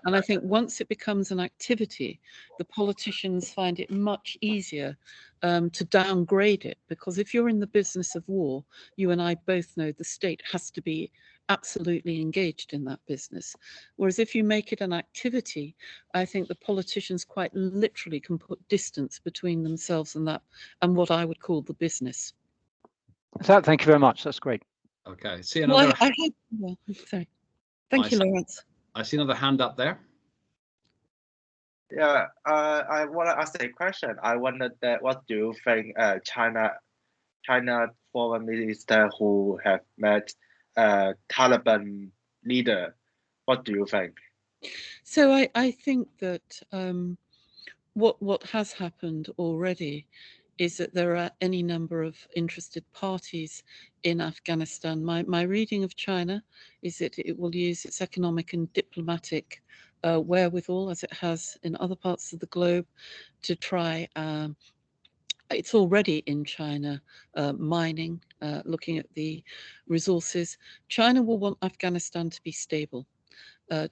And I think once it becomes an activity, the politicians find it much easier to downgrade it, because if you're in the business of war, you and I both know the state has to be absolutely engaged in that business. Whereas if you make it an activity, I think the politicians quite literally can put distance between themselves and that, and what I would call the business. Thank you very much. That's great. Okay. See another. Sorry. Thank you, Lawrence. I see another hand up there. Yeah, I want to ask a question. I wondered that what do you think China foreign minister who have met Taliban leader? What do you think? So I think that what has happened already is that there are any number of interested parties in Afghanistan. My reading of China is that it will use its economic and diplomatic wherewithal, as it has in other parts of the globe, to try. It's already in China, mining, looking at the resources. China will want Afghanistan to be stable.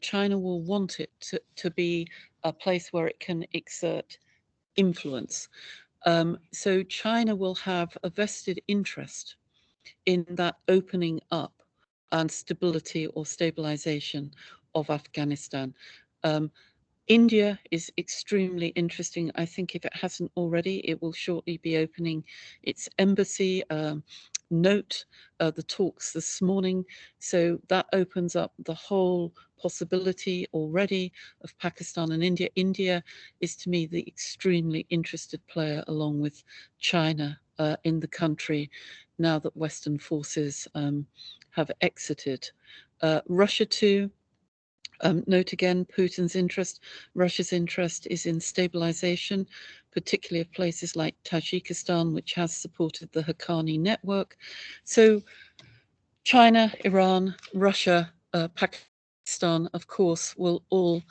China will want it to be a place where it can exert influence. So China will have a vested interest in that opening up and stability or stabilization of Afghanistan. India is extremely interesting. I think if it hasn't already, it will shortly be opening its embassy. Note the talks this morning. So that opens up the whole possibility already of Pakistan and India. India is, to me, the extremely interested player, along with China, in the country now that Western forces have exited. Russia too. Note again Putin's interest. Russia's interest is in stabilization, particularly of places like Tajikistan, which has supported the Haqqani network. So China, Iran, Russia, Pakistan, of course, will all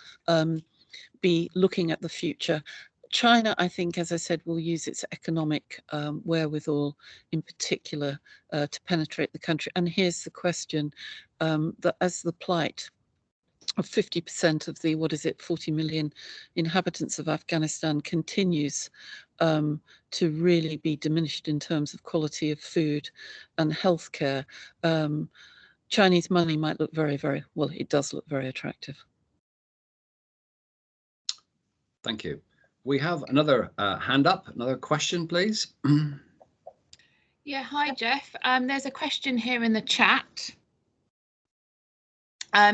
be looking at the future. China, I think, as I said, will use its economic wherewithal in particular to penetrate the country. And here's the question, that as the plight of 50% of the, 40 million inhabitants of Afghanistan continues to really be diminished in terms of quality of food and healthcare. Chinese money might look very, well, it does look very attractive. Thank you. We have another hand up, another question, please. Yeah, hi, Jeff. There's a question here in the chat.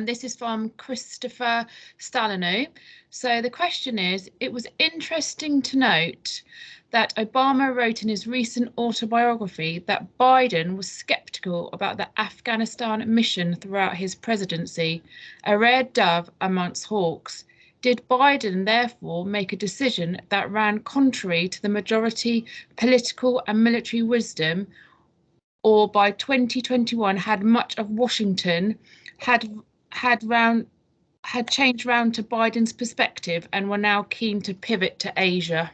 This is from Christopher Stalino. So the question is, it was interesting to note that Obama wrote in his recent autobiography that Biden was skeptical about the Afghanistan mission throughout his presidency, a rare dove amongst hawks. Did Biden therefore make a decision that ran contrary to the majority political and military wisdom, or by 2021 had much of Washington had changed round to Biden's perspective and were now keen to pivot to Asia?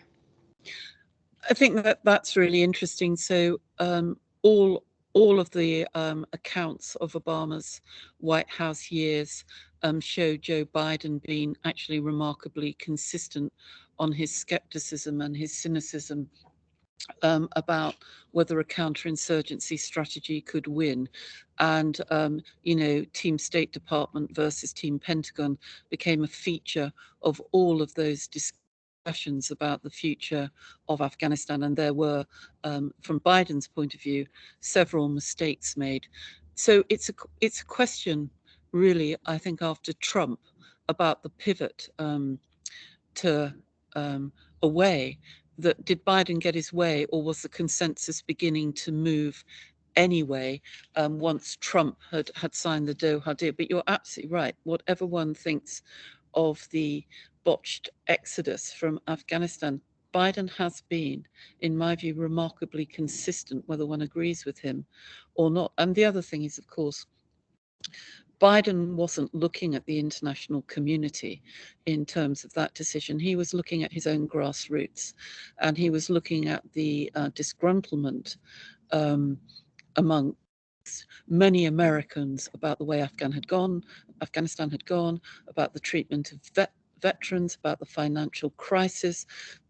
I think that that's really interesting. So all of the accounts of Obama's White House years show Joe Biden being actually remarkably consistent on his skepticism and his cynicism about whether a counterinsurgency strategy could win. And, you know, Team State Department versus Team Pentagon became a feature of all of those discussions about the future of Afghanistan. And there were, from Biden's point of view, several mistakes made. So it's a question, really, I think, after Trump, about the pivot to away. That did Biden get his way, or was the consensus beginning to move anyway once Trump had signed the Doha deal? But you're absolutely right. Whatever one thinks of the botched exodus from Afghanistan, Biden has been, in my view, remarkably consistent, whether one agrees with him or not. And the other thing is, of course, Biden wasn't looking at the international community in terms of that decision. He was looking at his own grassroots, and he was looking at the disgruntlement among many Americans about the way Afghanistan had gone, about the treatment of veterans, about the financial crisis.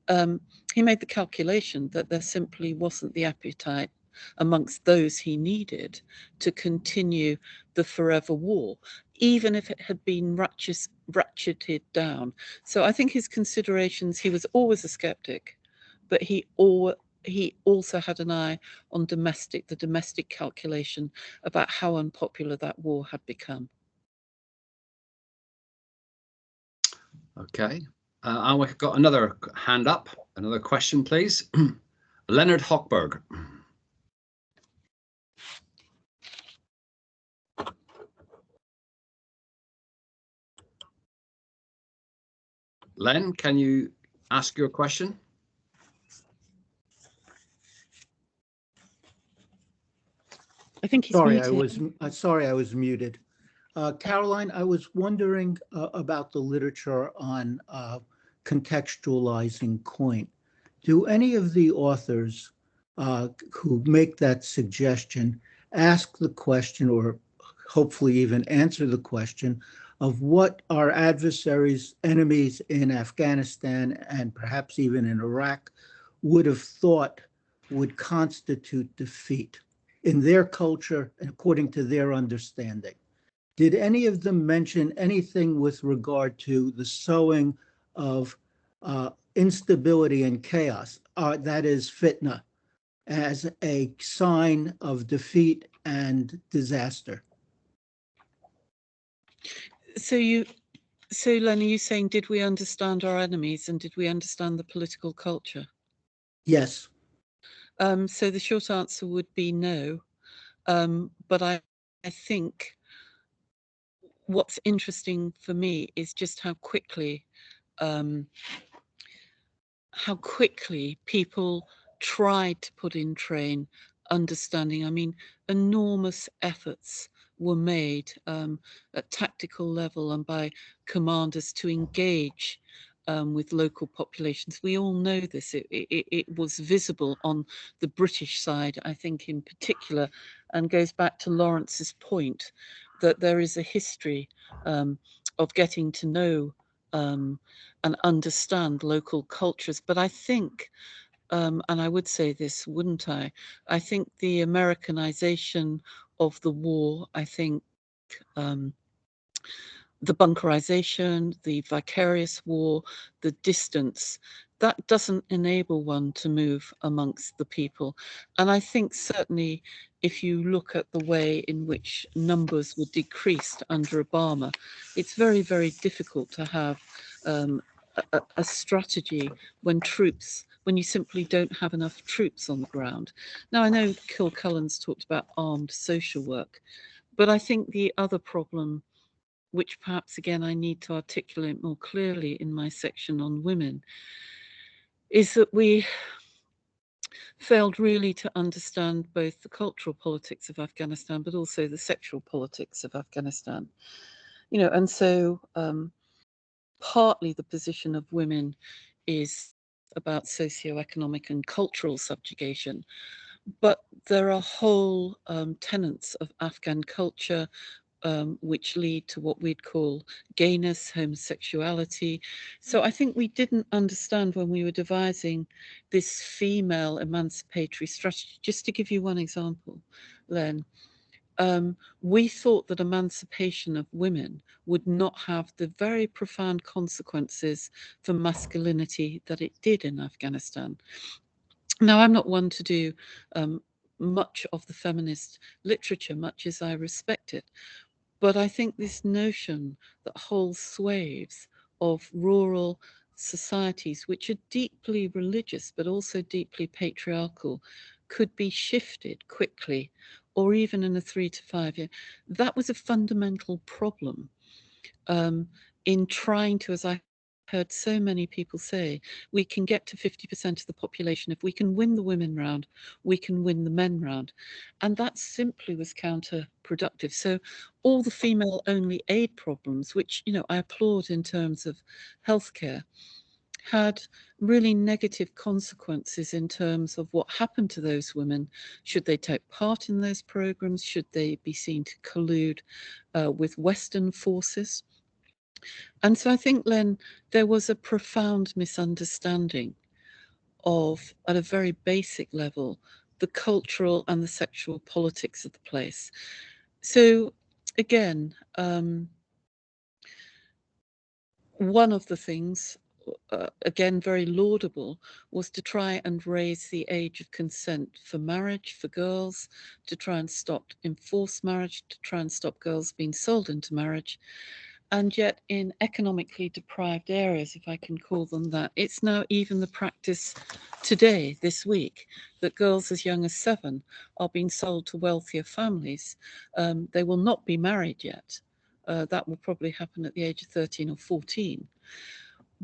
He made the calculation that there simply wasn't the appetite amongst those he needed to continue the forever war, even if it had been ratcheted down. So I think his considerations, he was always a skeptic, but he also had an eye on the domestic calculation about how unpopular that war had become. Okay. And we've got another hand up, another question, please. Leonard Hochberg. Len, can you ask your question? I think he's sorry, muted. I was muted. Caroline, I was wondering about the literature on contextualizing COIN. Do any of the authors who make that suggestion ask the question, or hopefully even answer the question, of what our adversaries, enemies in Afghanistan and perhaps even in Iraq would have thought would constitute defeat in their culture and according to their understanding? Did any of them mention anything with regard to the sowing of instability and chaos, that is fitna, as a sign of defeat and disaster? So Len, are you saying, did we understand our enemies and did we understand the political culture? Yes. So the short answer would be no. But I think what's interesting for me is just how quickly people tried to put in train understanding. I mean, enormous efforts were made at tactical level and by commanders to engage with local populations. We all know this. It was visible on the British side, I think, in particular, and goes back to Lawrence's point that there is a history of getting to know and understand local cultures. But I think, and I would say this, wouldn't I? I think the Americanization of the war, I think the bunkerization, the vicarious war, the distance, that doesn't enable one to move amongst the people. And I think certainly if you look at the way in which numbers were decreased under Obama, it's very, very difficult to have a strategy when you simply don't have enough troops on the ground. Now, I know Cullen's talked about armed social work, but I think the other problem, which perhaps again I need to articulate more clearly in my section on women, is that we failed really to understand both the cultural politics of Afghanistan, but also the sexual politics of Afghanistan. You know, and so partly the position of women is about socioeconomic and cultural subjugation, but there are whole tenets of Afghan culture which lead to what we'd call gayness, homosexuality. So I think we didn't understand when we were devising this female emancipatory strategy. Just to give you one example, Len, we thought that emancipation of women would not have the very profound consequences for masculinity that it did in Afghanistan. Now, I'm not one to do much of the feminist literature, much as I respect it. But I think this notion that whole swathes of rural societies, which are deeply religious but also deeply patriarchal, could be shifted quickly, or even in a 3 to 5 year. That was a fundamental problem in trying to, as I heard so many people say, we can get to 50% of the population. If we can win the women round, we can win the men round. And that simply was counterproductive. So all the female only aid problems, which, you know, I applaud in terms of healthcare, had really negative consequences in terms of what happened to those women. Should they take part in those programs? Should they be seen to collude with Western forces? And so I think, Len, there was a profound misunderstanding of, at a very basic level, the cultural and the sexual politics of the place. So again, one of the things, again, very laudable, was to try and raise the age of consent for marriage for girls, to try and stop enforced marriage, to try and stop girls being sold into marriage. And yet in economically deprived areas, if I can call them that, it's now even the practice today, this week, that girls as young as 7 are being sold to wealthier families. They will not be married yet. That will probably happen at the age of 13 or 14.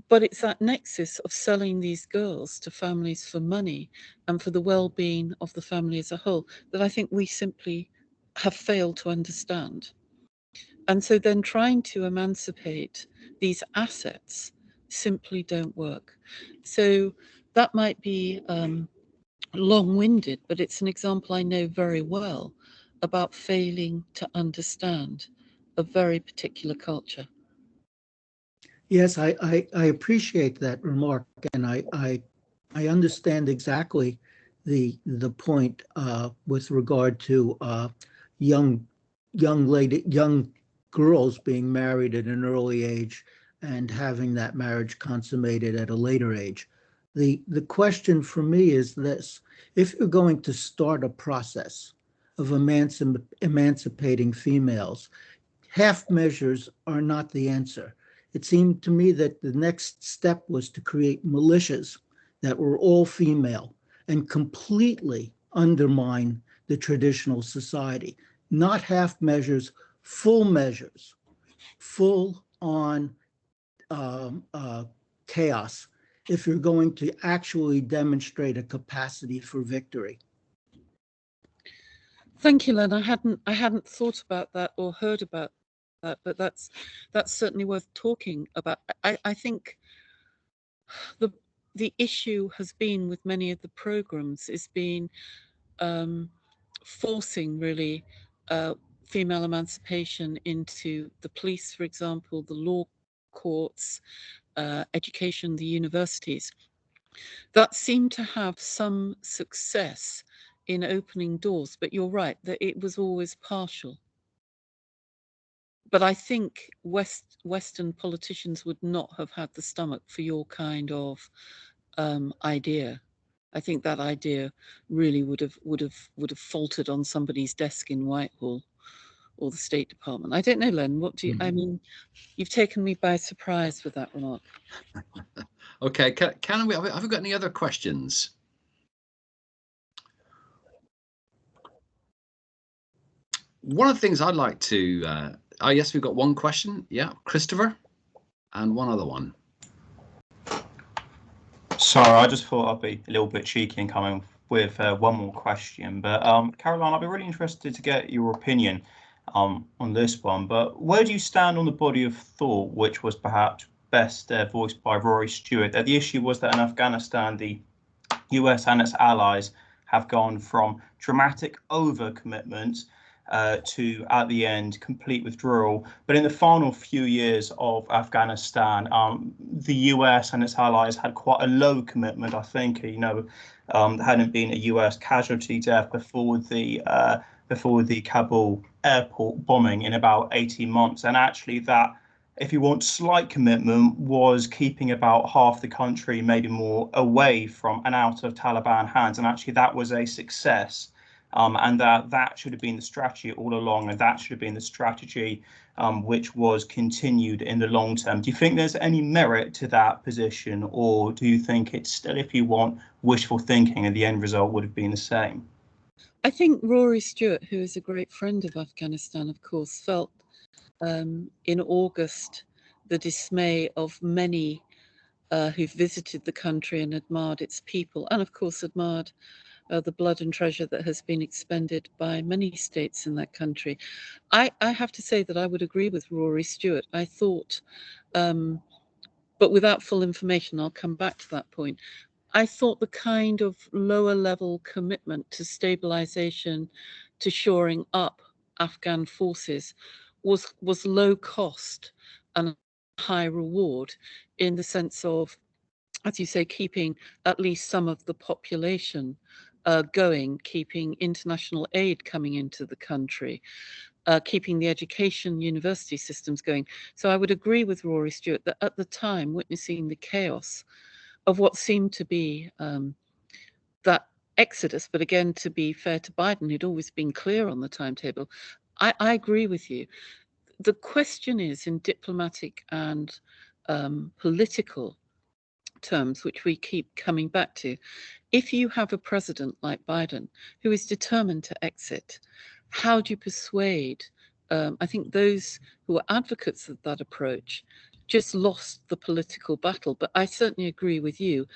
But it's that nexus of selling these girls to families for money and for the well-being of the family as a whole that I think we simply have failed to understand. And so then trying to emancipate these assets simply don't work. So that might be long-winded, but it's an example I know very well about failing to understand a very particular culture. Yes, I appreciate that remark, and I understand exactly the point with regard to young girls being married at an early age and having that marriage consummated at a later age. The question for me is this: if you're going to start a process of emancipating females, half measures are not the answer. It seemed to me that the next step was to create militias that were all female and completely undermine the traditional society. Not half measures, full measures, full on chaos, if you're going to actually demonstrate a capacity for victory. Thank you, Len. I hadn't thought about that or heard about that, but that's certainly worth talking about. I think the issue has been with many of the programs is been forcing really female emancipation into the police, for example, the law courts, education, the universities. That seemed to have some success in opening doors, but you're right that it was always partial. But I think Western politicians would not have had the stomach for your kind of idea. I think that idea really would have faltered on somebody's desk in Whitehall or the State Department. I don't know, Len. What do you? I mean, you've taken me by surprise with that remark. Okay, have we got any other questions? One of the things I'd like to, oh yes, we've got one question. Yeah, Christopher, and one other one. Sorry, I just thought I'd be a little bit cheeky and coming with one more question. But Caroline, I'd be really interested to get your opinion on this one. But where do you stand on the body of thought, which was perhaps best voiced by Rory Stewart, that the issue was that in Afghanistan, the US and its allies have gone from dramatic overcommitment to, at the end, complete withdrawal. But in the final few years of Afghanistan, the US and its allies had quite a low commitment. I think, there hadn't been a US casualty death before the Kabul airport bombing in about 18 months. And actually that, if you want slight commitment, was keeping about half the country, maybe more, away from and out of Taliban hands. And actually that was a success. And that should have been the strategy all along, and that should have been the strategy which was continued in the long term. Do you think there's any merit to that position, or do you think it's still, if you want, wishful thinking and the end result would have been the same? I think Rory Stewart, who is a great friend of Afghanistan, of course, felt in August the dismay of many who've visited the country and admired its people, and of course admired the blood and treasure that has been expended by many states in that country. I have to say that I would agree with Rory Stewart. I thought, but without full information, I'll come back to that point. I thought the kind of lower level commitment to stabilization, to shoring up Afghan forces was low cost and high reward, in the sense of, as you say, keeping at least some of the population going, keeping international aid coming into the country, keeping the education university systems going. So I would agree with Rory Stewart that at the time, witnessing the chaos of what seemed to be that exodus, but again, to be fair to Biden, who'd always been clear on the timetable, I agree with you. the question is, in diplomatic and political terms, which we keep coming back to, if you have a president like Biden who is determined to exit, how do you persuade? I think those who are advocates of that approach just lost the political battle. But I certainly agree with you.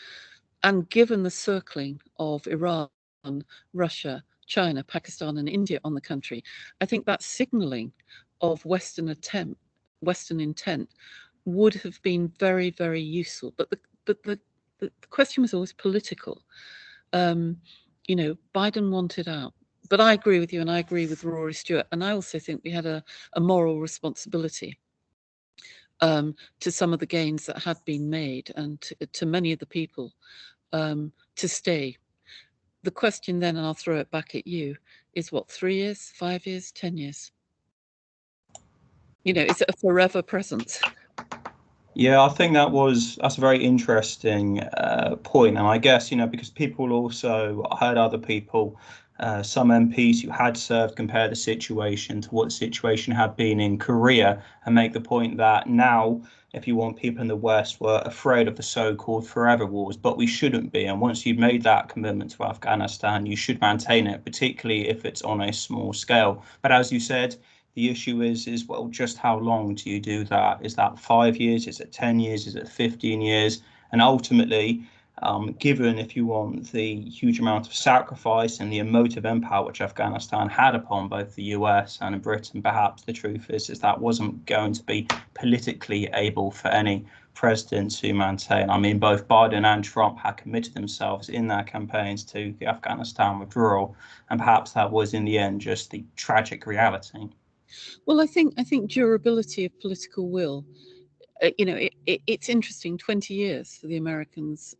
And given the circling of Iran, Russia, China, Pakistan, and India on the country, I think that signaling of Western intent would have been very, very useful. But the question was always political. Biden wanted out. But I agree with you, and I agree with Rory Stewart. And I also think we had a moral responsibility to some of the gains that had been made, and to many of the people to stay. The question then, and I'll throw it back at you, is what, 3 years, 5 years, 10 years? Is it a forever presence? Yeah, I think that's a very interesting point. And I guess, because people also, I heard other people, some MPs who had served, compare the situation to what the situation had been in Korea, and make the point that now, if you want, people in the West were afraid of the so-called forever wars, but we shouldn't be. And once you've made that commitment to Afghanistan, you should maintain it, particularly if it's on a small scale. But as you said, the issue is, well, just how long do you do that? Is that 5 years? Is it 10 years? Is it 15 years? And ultimately, given, if you want, the huge amount of sacrifice and the emotive impact which Afghanistan had upon both the US and Britain, perhaps the truth is that wasn't going to be politically able for any president to maintain. I mean, both Biden and Trump had committed themselves in their campaigns to the Afghanistan withdrawal, and perhaps that was in the end just the tragic reality. Well, I think durability of political will. It's interesting. 20 years for the Americans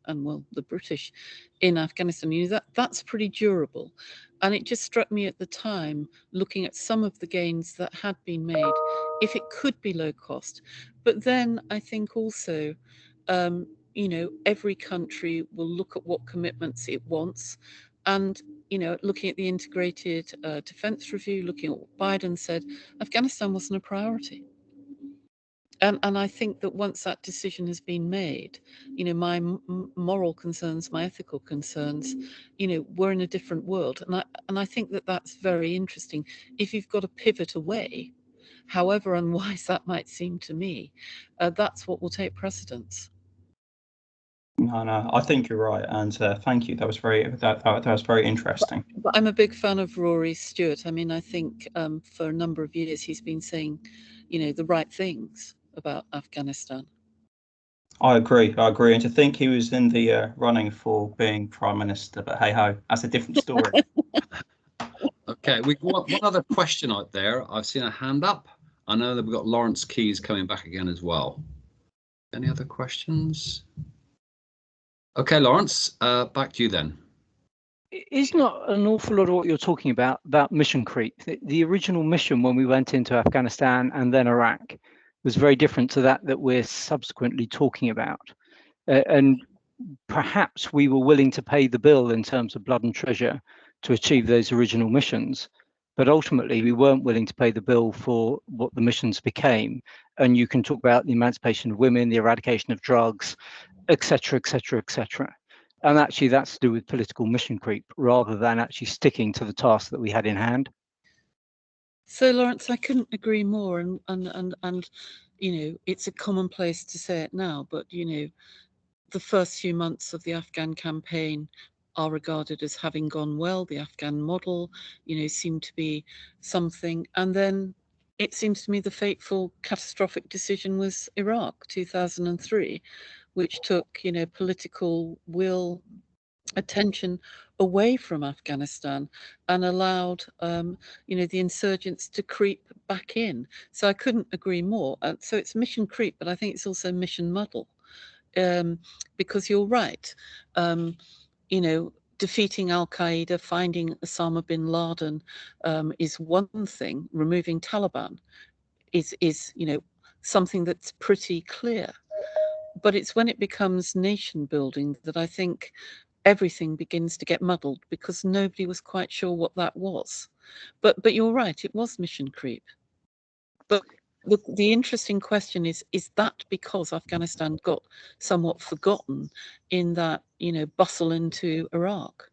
and the British in Afghanistan. That's pretty durable, and it just struck me at the time, looking at some of the gains that had been made, if it could be low cost. But then I think also, every country will look at what commitments it wants, and looking at the integrated defense review, looking at what Biden said, Afghanistan wasn't a priority. And I think that once that decision has been made, my moral concerns, my ethical concerns, we're in a different world. And I think that that's very interesting. If you've got to pivot away, however unwise that might seem to me, that's what will take precedence. No, I think you're right, and thank you. That was very interesting. But I'm a big fan of Rory Stewart. I mean, I think for a number of years he's been saying, the right things about Afghanistan. I agree, and to think he was in the running for being Prime Minister, but hey ho, that's a different story. Okay, we've got one other question out there. I've seen a hand up. I know that we've got Lawrence Keyes coming back again as well. Any other questions? Okay, Lawrence, back to you then. Is not an awful lot of what you're talking about mission creep. The original mission when we went into Afghanistan and then Iraq was very different to that we're subsequently talking about. And perhaps we were willing to pay the bill in terms of blood and treasure to achieve those original missions. But ultimately, we weren't willing to pay the bill for what the missions became. And you can talk about the emancipation of women, the eradication of drugs, etc., etc., etc. And actually, that's to do with political mission creep rather than actually sticking to the task that we had in hand. So, Lawrence, I couldn't agree more. And it's a commonplace to say it now, but the first few months of the Afghan campaign are regarded as having gone well. The Afghan model, seemed to be something. And then it seems to me the fateful, catastrophic decision was Iraq, 2003, which took, political will, attention away from Afghanistan and allowed, the insurgents to creep back in. So I couldn't agree more. So it's mission creep, but I think it's also mission muddle. Because you're right, defeating Al-Qaeda, finding Osama bin Laden is one thing. Removing Taliban is something that's pretty clear. But it's when it becomes nation building that I think everything begins to get muddled, because nobody was quite sure what that was. But you're right, it was mission creep. But the interesting question is that because Afghanistan got somewhat forgotten in that, bustle into Iraq?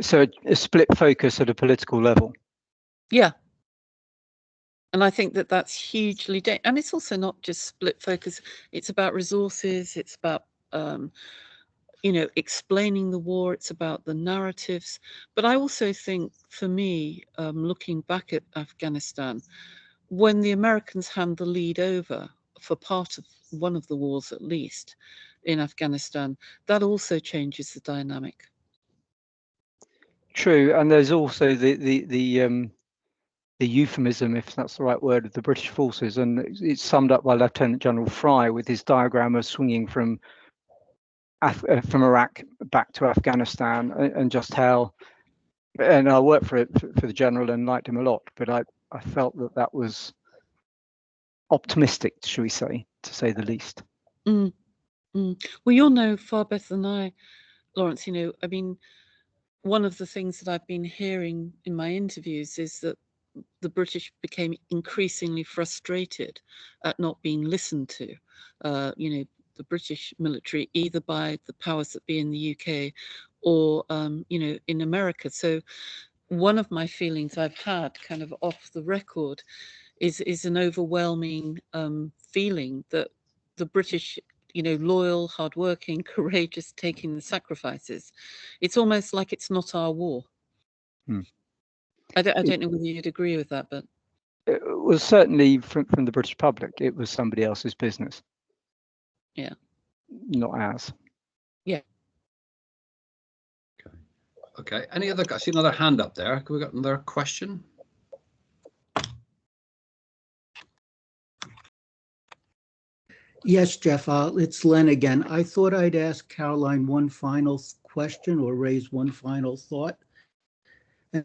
So a split focus at a political level. Yeah. And I think that that's hugely dangerous. And it's also not just split focus. It's about resources. It's about, explaining the war. It's about the narratives. But I also think, for me, looking back at Afghanistan, when the Americans hand the lead over for part of one of the wars, at least, in Afghanistan, that also changes the dynamic. True, and there's also the euphemism, if that's the right word, of the British forces, and it's summed up by Lieutenant General Fry with his diagram of swinging from Iraq back to Afghanistan, and just how. And I worked for the general and liked him a lot, but I felt that was optimistic, shall we say, to say the least. Well, you'll know far better than I, Lawrence. I mean, one of the things that I've been hearing in my interviews is that the British became increasingly frustrated at not being listened to. The British military, either by the powers that be in the UK or, in America. So one of my feelings I've had kind of off the record is an overwhelming feeling that the British, loyal, hardworking, courageous, taking the sacrifices, it's almost like it's not our war. I don't know whether you'd agree with that, but it was certainly from the British public. It was somebody else's business. Yeah, not ours. Yeah. Okay. Any other? I see another hand up there. Have we got another question? Yes, Jeff, it's Len again. I thought I'd ask Caroline one final question or raise one final thought. And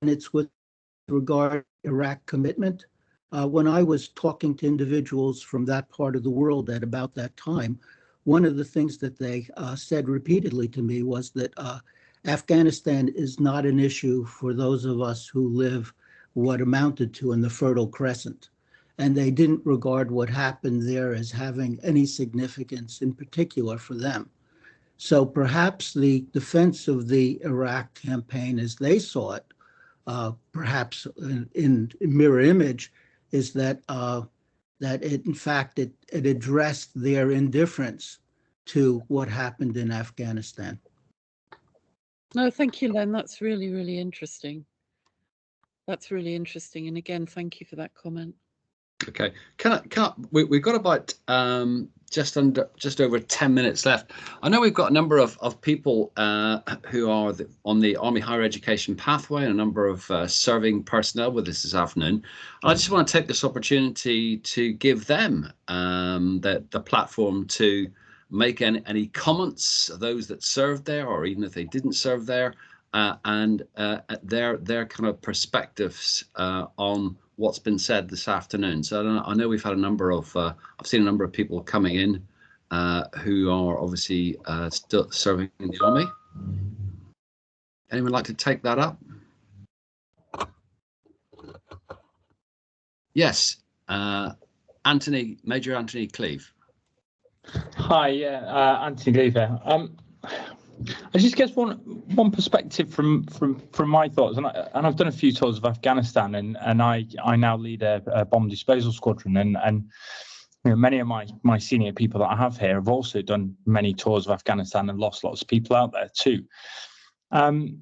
it's with regard to Iraq commitment. When I was talking to individuals from that part of the world at about that time, one of the things that they said repeatedly to me was that Afghanistan is not an issue for those of us who live what amounted to in the Fertile Crescent. And they didn't regard what happened there as having any significance in particular for them. So perhaps the defense of the Iraq campaign as they saw it, perhaps in mirror image, is that that it, in fact, it addressed their indifference to what happened in Afghanistan. No, thank you, Len. That's really, really interesting. That's really interesting. And again, thank you for that comment. Okay, we've got about just over 10 minutes left. I know we've got a number of people who are on the Army Higher Education pathway, and a number of serving personnel with us this afternoon. I just want to take this opportunity to give them the platform to make any comments, those that served there, or even if they didn't serve there, and their kind of perspectives on what's been said this afternoon. So I know we've had a number of, I've seen a number of people coming in who are obviously still serving in the Army. Anyone like to take that up? Yes, Major Anthony Cleve. Hi, Anthony Cleve here. I just guess one perspective from my thoughts, and I've done a few tours of Afghanistan, and I now lead a bomb disposal squadron, and many of my senior people that I have here have also done many tours of Afghanistan and lost lots of people out there too. And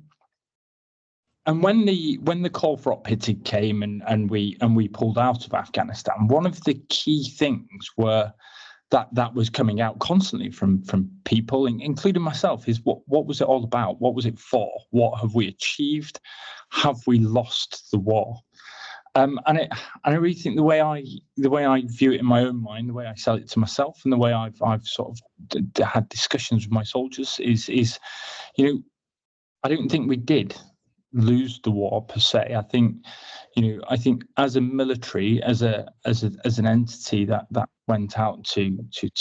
when the call for op-hitting came and we pulled out of Afghanistan, one of the key things that was coming out constantly from people, including myself, is what was it all about? What was it for? What have we achieved? Have we lost the war? And I really think the way I view it in my own mind, the way I sell it to myself, and the way I've sort of had discussions with my soldiers is I don't think we did lose the war per se. I think as a military, as an entity that went out to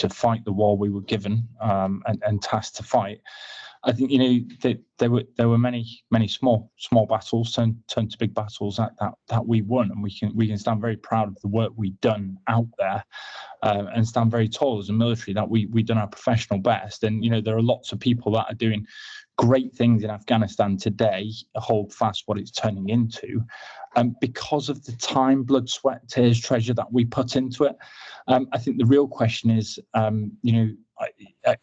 fight the war we were given and tasked to fight, I think, you know, there were many small battles turned to big battles that we won, and we can stand very proud of the work we've done out there, and stand very tall as a military that we've done our professional best. And you know, there are lots of people that are doing great things in Afghanistan today, hold fast what it's turning into, because of the time, blood, sweat, tears, treasure that we put into it. I think the real question is, you know,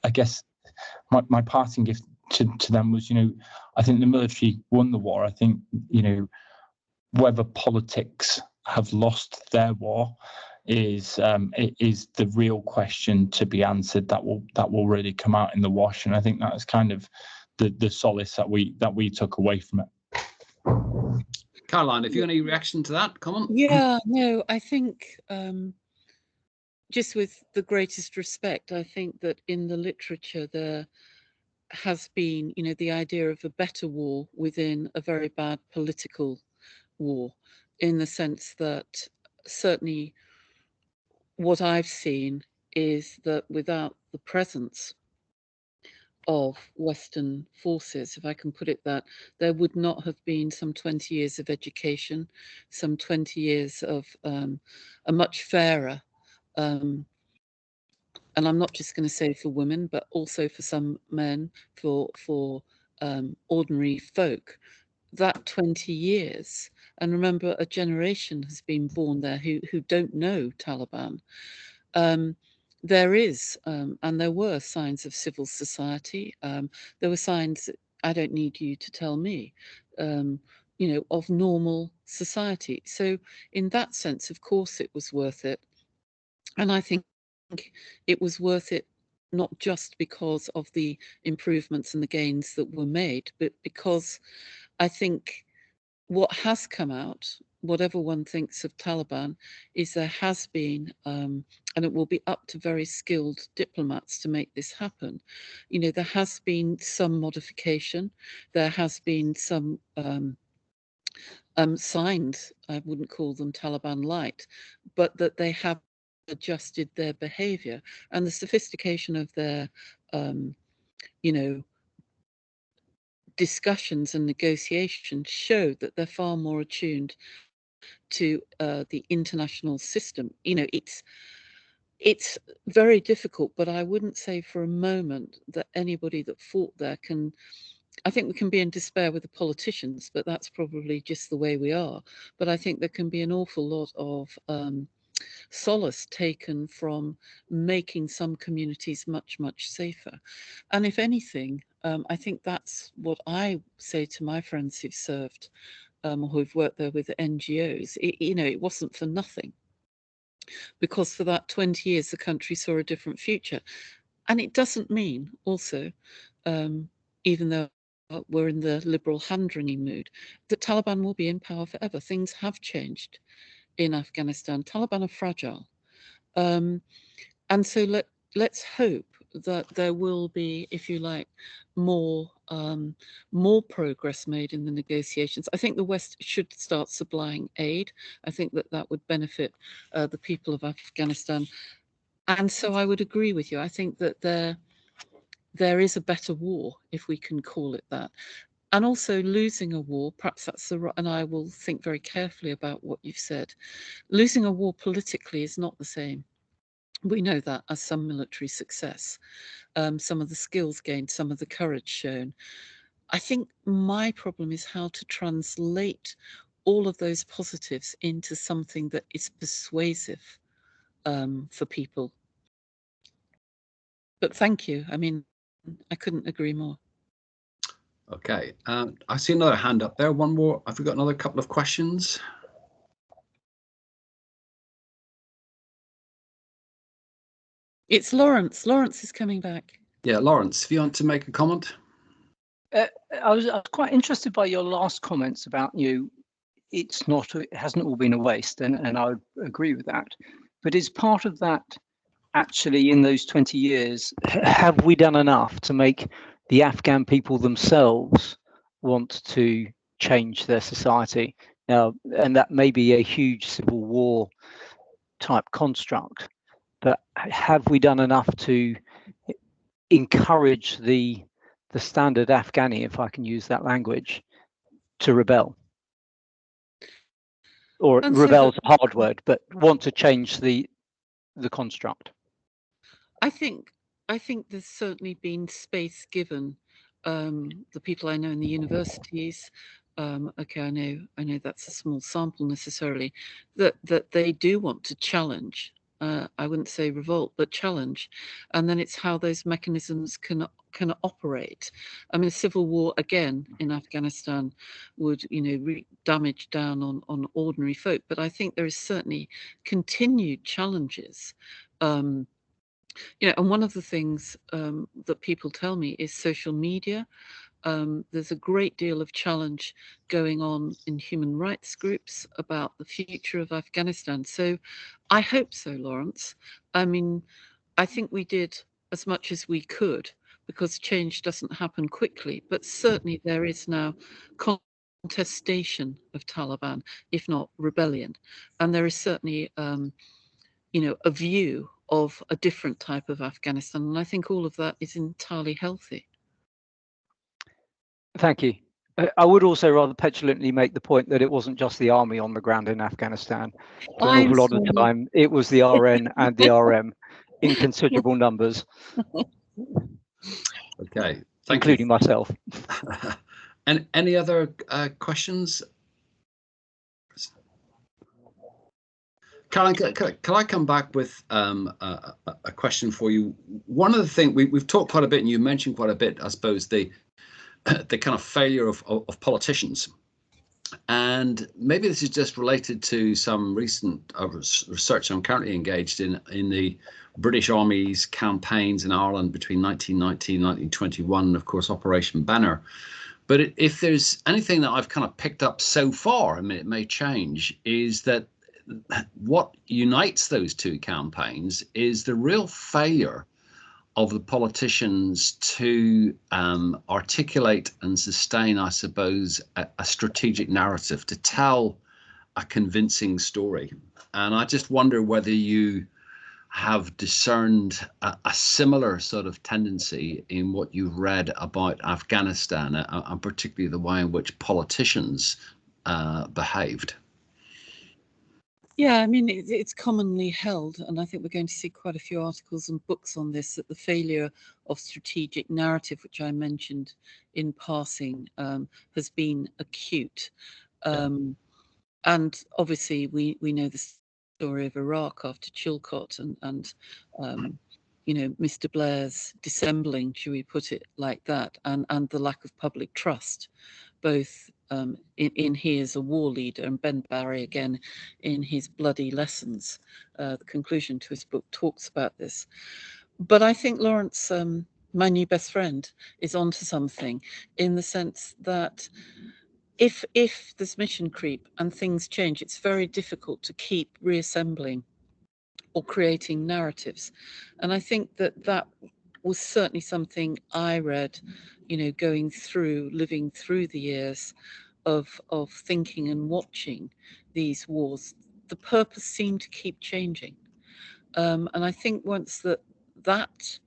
I guess my parting gift to them was, you know, I think the military won the war. I think, you know, whether politics have lost their war is the real question to be answered, that will really come out in the wash. And I think that's kind of the solace that we took away from it. Caroline, have you any reaction to that? Come on. Yeah, no, I think just with the greatest respect, I think that in the literature there has been, you know, the idea of a better war within a very bad political war, in the sense that certainly what I've seen is that without the presence of Western forces, if I can put it that, there would not have been some 20 years of education, some 20 years of a much fairer, and I'm not just going to say for women, but also for some men, for ordinary folk, that 20 years. And remember, a generation has been born there who don't know Taliban. There is, and there were signs of civil society. There were signs, I don't need you to tell me, you know, of normal society. So in that sense, of course, it was worth it. And I think it was worth it not just because of the improvements and the gains that were made, but because I think what has come out, whatever one thinks of Taliban, is there has been, and it will be up to very skilled diplomats to make this happen. You know, there has been some modification, there has been some signs, I wouldn't call them Taliban light, but that they have adjusted their behavior, and the sophistication of their you know, discussions and negotiations show that they're far more attuned to the international system. You know, it's very difficult, but I wouldn't say for a moment that anybody that fought there can, I think we can be in despair with the politicians, but that's probably just the way we are. But I think there can be an awful lot of solace taken from making some communities much safer. And if anything, I think that's what I say to my friends who've served or who've worked there with NGOs. You know, it wasn't for nothing, because for that 20 years the country saw a different future. And it doesn't mean also, even though we're in the liberal hand-wringing mood, that Taliban will be in power forever. Things have changed in Afghanistan. Taliban are fragile, and so let's hope that there will be, if you like, more progress made in the negotiations. I think the West should start supplying aid. I think that would benefit the people of Afghanistan, and so I would agree with you. I think that there is a better war, if we can call it that. And also losing a war, perhaps that's the, and I will think very carefully about what you've said. Losing a war politically is not the same. We know that as some military success, some of the skills gained, some of the courage shown. I think my problem is how to translate all of those positives into something that is persuasive for people. But thank you. I mean, I couldn't agree more. Okay, I see another hand up there. One more. Have we got another couple of questions? It's Lawrence. Lawrence is coming back. Yeah, Lawrence, if you want to make a comment. I was quite interested by your last comments about it hasn't all been a waste, and I would agree with that. But is part of that actually in those 20 years, have we done enough to make the Afghan people themselves want to change their society? Now, and that may be a huge civil war type construct, but have we done enough to encourage the the standard Afghani, if I can use that language, to rebel. Or rebel's a hard word, but want to change the construct. I think there's certainly been space given. The people I know in the universities, okay, I know that's a small sample necessarily, that they do want to challenge. I wouldn't say revolt, but challenge, and then it's how those mechanisms can operate. I mean, a civil war again in Afghanistan would, damage down on ordinary folk, but I think there is certainly continued challenges. And one of the things that people tell me is social media. There's a great deal of challenge going on in human rights groups about the future of Afghanistan. So I hope so, Lawrence. I mean, I think we did as much as we could, because change doesn't happen quickly, but certainly there is now contestation of Taliban, if not rebellion. And there is certainly, a view of a different type of Afghanistan. And I think all of that is entirely healthy. Thank you. I would also rather petulantly make the point that it wasn't just the army on the ground in Afghanistan. For an awful lot of time, it was the RN and the RM in considerable numbers. Okay, including myself. And any other questions? Colin, can I come back with a question for you? One of the things we've talked quite a bit, and you mentioned quite a bit, I suppose, the kind of failure of politicians. And maybe this is just related to some recent research I'm currently engaged in the British Army's campaigns in Ireland between 1919 and 1921, and of course Operation Banner. But if there's anything that I've kind of picked up so far, I mean, it may change, is that what unites those two campaigns is the real failure of the politicians to articulate and sustain, I suppose, a strategic narrative, to tell a convincing story. And I just wonder whether you have discerned a similar sort of tendency in what you've read about Afghanistan, and particularly the way in which politicians behaved. Yeah, I mean, it's commonly held, and I think we're going to see quite a few articles and books on this, that the failure of strategic narrative, which I mentioned in passing, has been acute. And obviously, we know the story of Iraq after Chilcot and Mr. Blair's dissembling, should we put it like that, and the lack of public trust, both in he as a war leader, and Ben Barry again in his Bloody Lessons, the conclusion to his book, talks about this. But I think Lawrence, my new best friend, is onto something, in the sense that if there's mission creep and things change, it's very difficult to keep reassembling or creating narratives. And I think that was certainly something I read, going through, living through the years of thinking and watching these wars. The purpose seemed to keep changing. And I think once that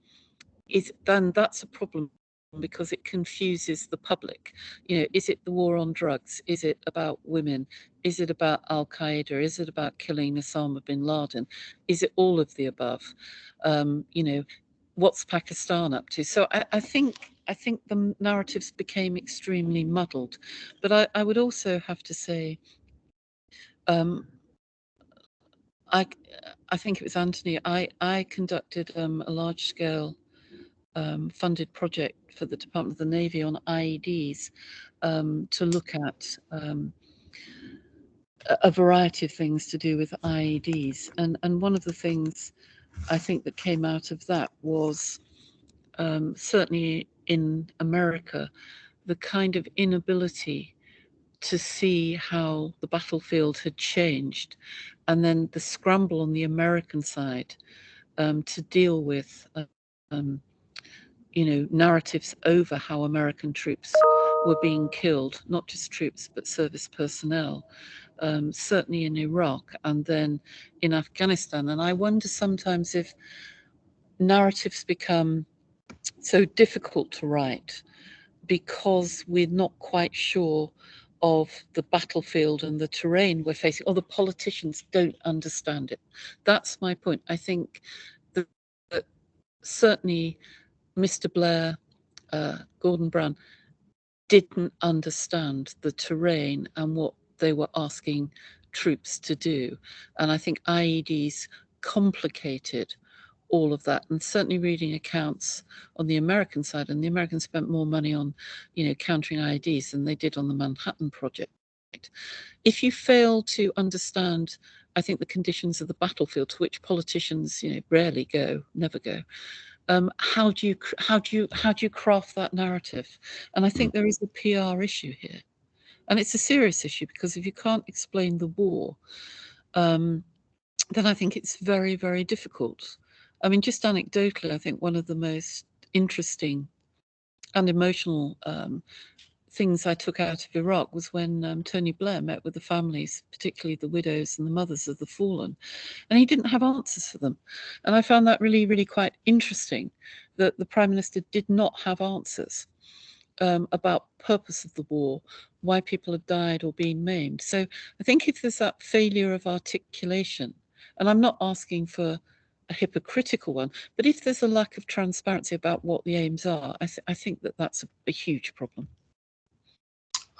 is done, that's a problem, because it confuses the public. Is it the war on drugs? Is it about women? Is it about Al-Qaeda? Is it about killing Osama bin Laden? Is it all of the above? What's Pakistan up to? So I think the narratives became extremely muddled. But I would also have to say, I think it was Anthony, I conducted a large-scale funded project for the Department of the Navy on IEDs, to look at a variety of things to do with IEDs. And one of the things I think that came out of that was, certainly in America, the kind of inability to see how the battlefield had changed, and then the scramble on the American side to deal with narratives over how American troops were being killed, not just troops, but service personnel, certainly in Iraq and then in Afghanistan. And I wonder sometimes if narratives become so difficult to write because we're not quite sure of the battlefield and the terrain we're facing, or the politicians don't understand it. That's my point. I think that certainly Mr. Blair, Gordon Brown, didn't understand the terrain and what they were asking troops to do. And I think IEDs complicated all of that. And certainly reading accounts on the American side, and the Americans spent more money on, countering IEDs than they did on the Manhattan Project. If you fail to understand, I think, the conditions of the battlefield, to which politicians, rarely go, never go, how do you craft that narrative? And I think there is a PR issue here, and it's a serious issue, because if you can't explain the war, then I think it's very, very difficult. I mean, just anecdotally, I think one of the most interesting and emotional things I took out of Iraq was when Tony Blair met with the families, particularly the widows and the mothers of the fallen, and he didn't have answers for them. And I found that really, really quite interesting, that the Prime Minister did not have answers about purpose of the war, why people have died or been maimed. So I think if there's that failure of articulation, and I'm not asking for a hypocritical one, but if there's a lack of transparency about what the aims are, I think that that's a huge problem.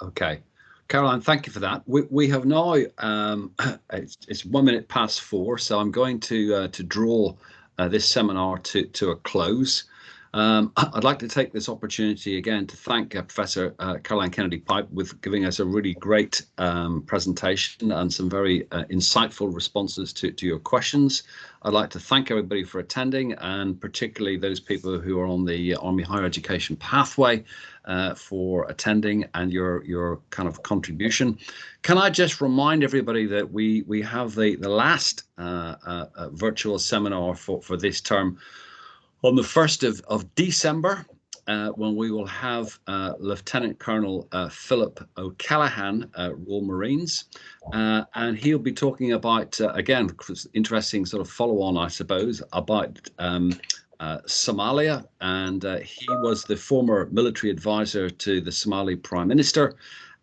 Okay, Caroline, thank you for that. We have now, it's 1 minute past 4, so I'm going to draw this seminar to a close. I'd like to take this opportunity again to thank Professor Caroline Kennedy-Pipe with giving us a really great presentation and some very insightful responses to your questions. I'd like to thank everybody for attending, and particularly those people who are on the Army Higher Education pathway for attending and your kind of contribution. Can I just remind everybody that we have the last virtual seminar for this term on the 1st of December, when we will have Lieutenant Colonel Philip O'Callaghan, Royal Marines, and he'll be talking about, again, interesting sort of follow-on, I suppose, about Somalia, and he was the former military advisor to the Somali Prime Minister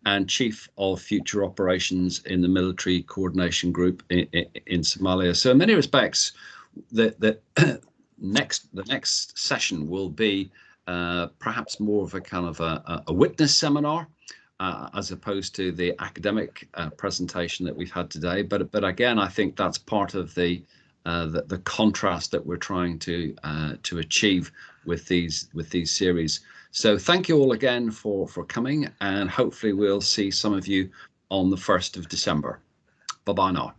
and Chief of Future Operations in the Military Coordination Group in Somalia. So in many respects, the next session will be perhaps more of a kind of a witness seminar, as opposed to the academic presentation that we've had today. But again, I think that's part of the contrast that we're trying to achieve with these series. So thank you all again for coming, and hopefully we'll see some of you on the 1st of December. Bye bye now.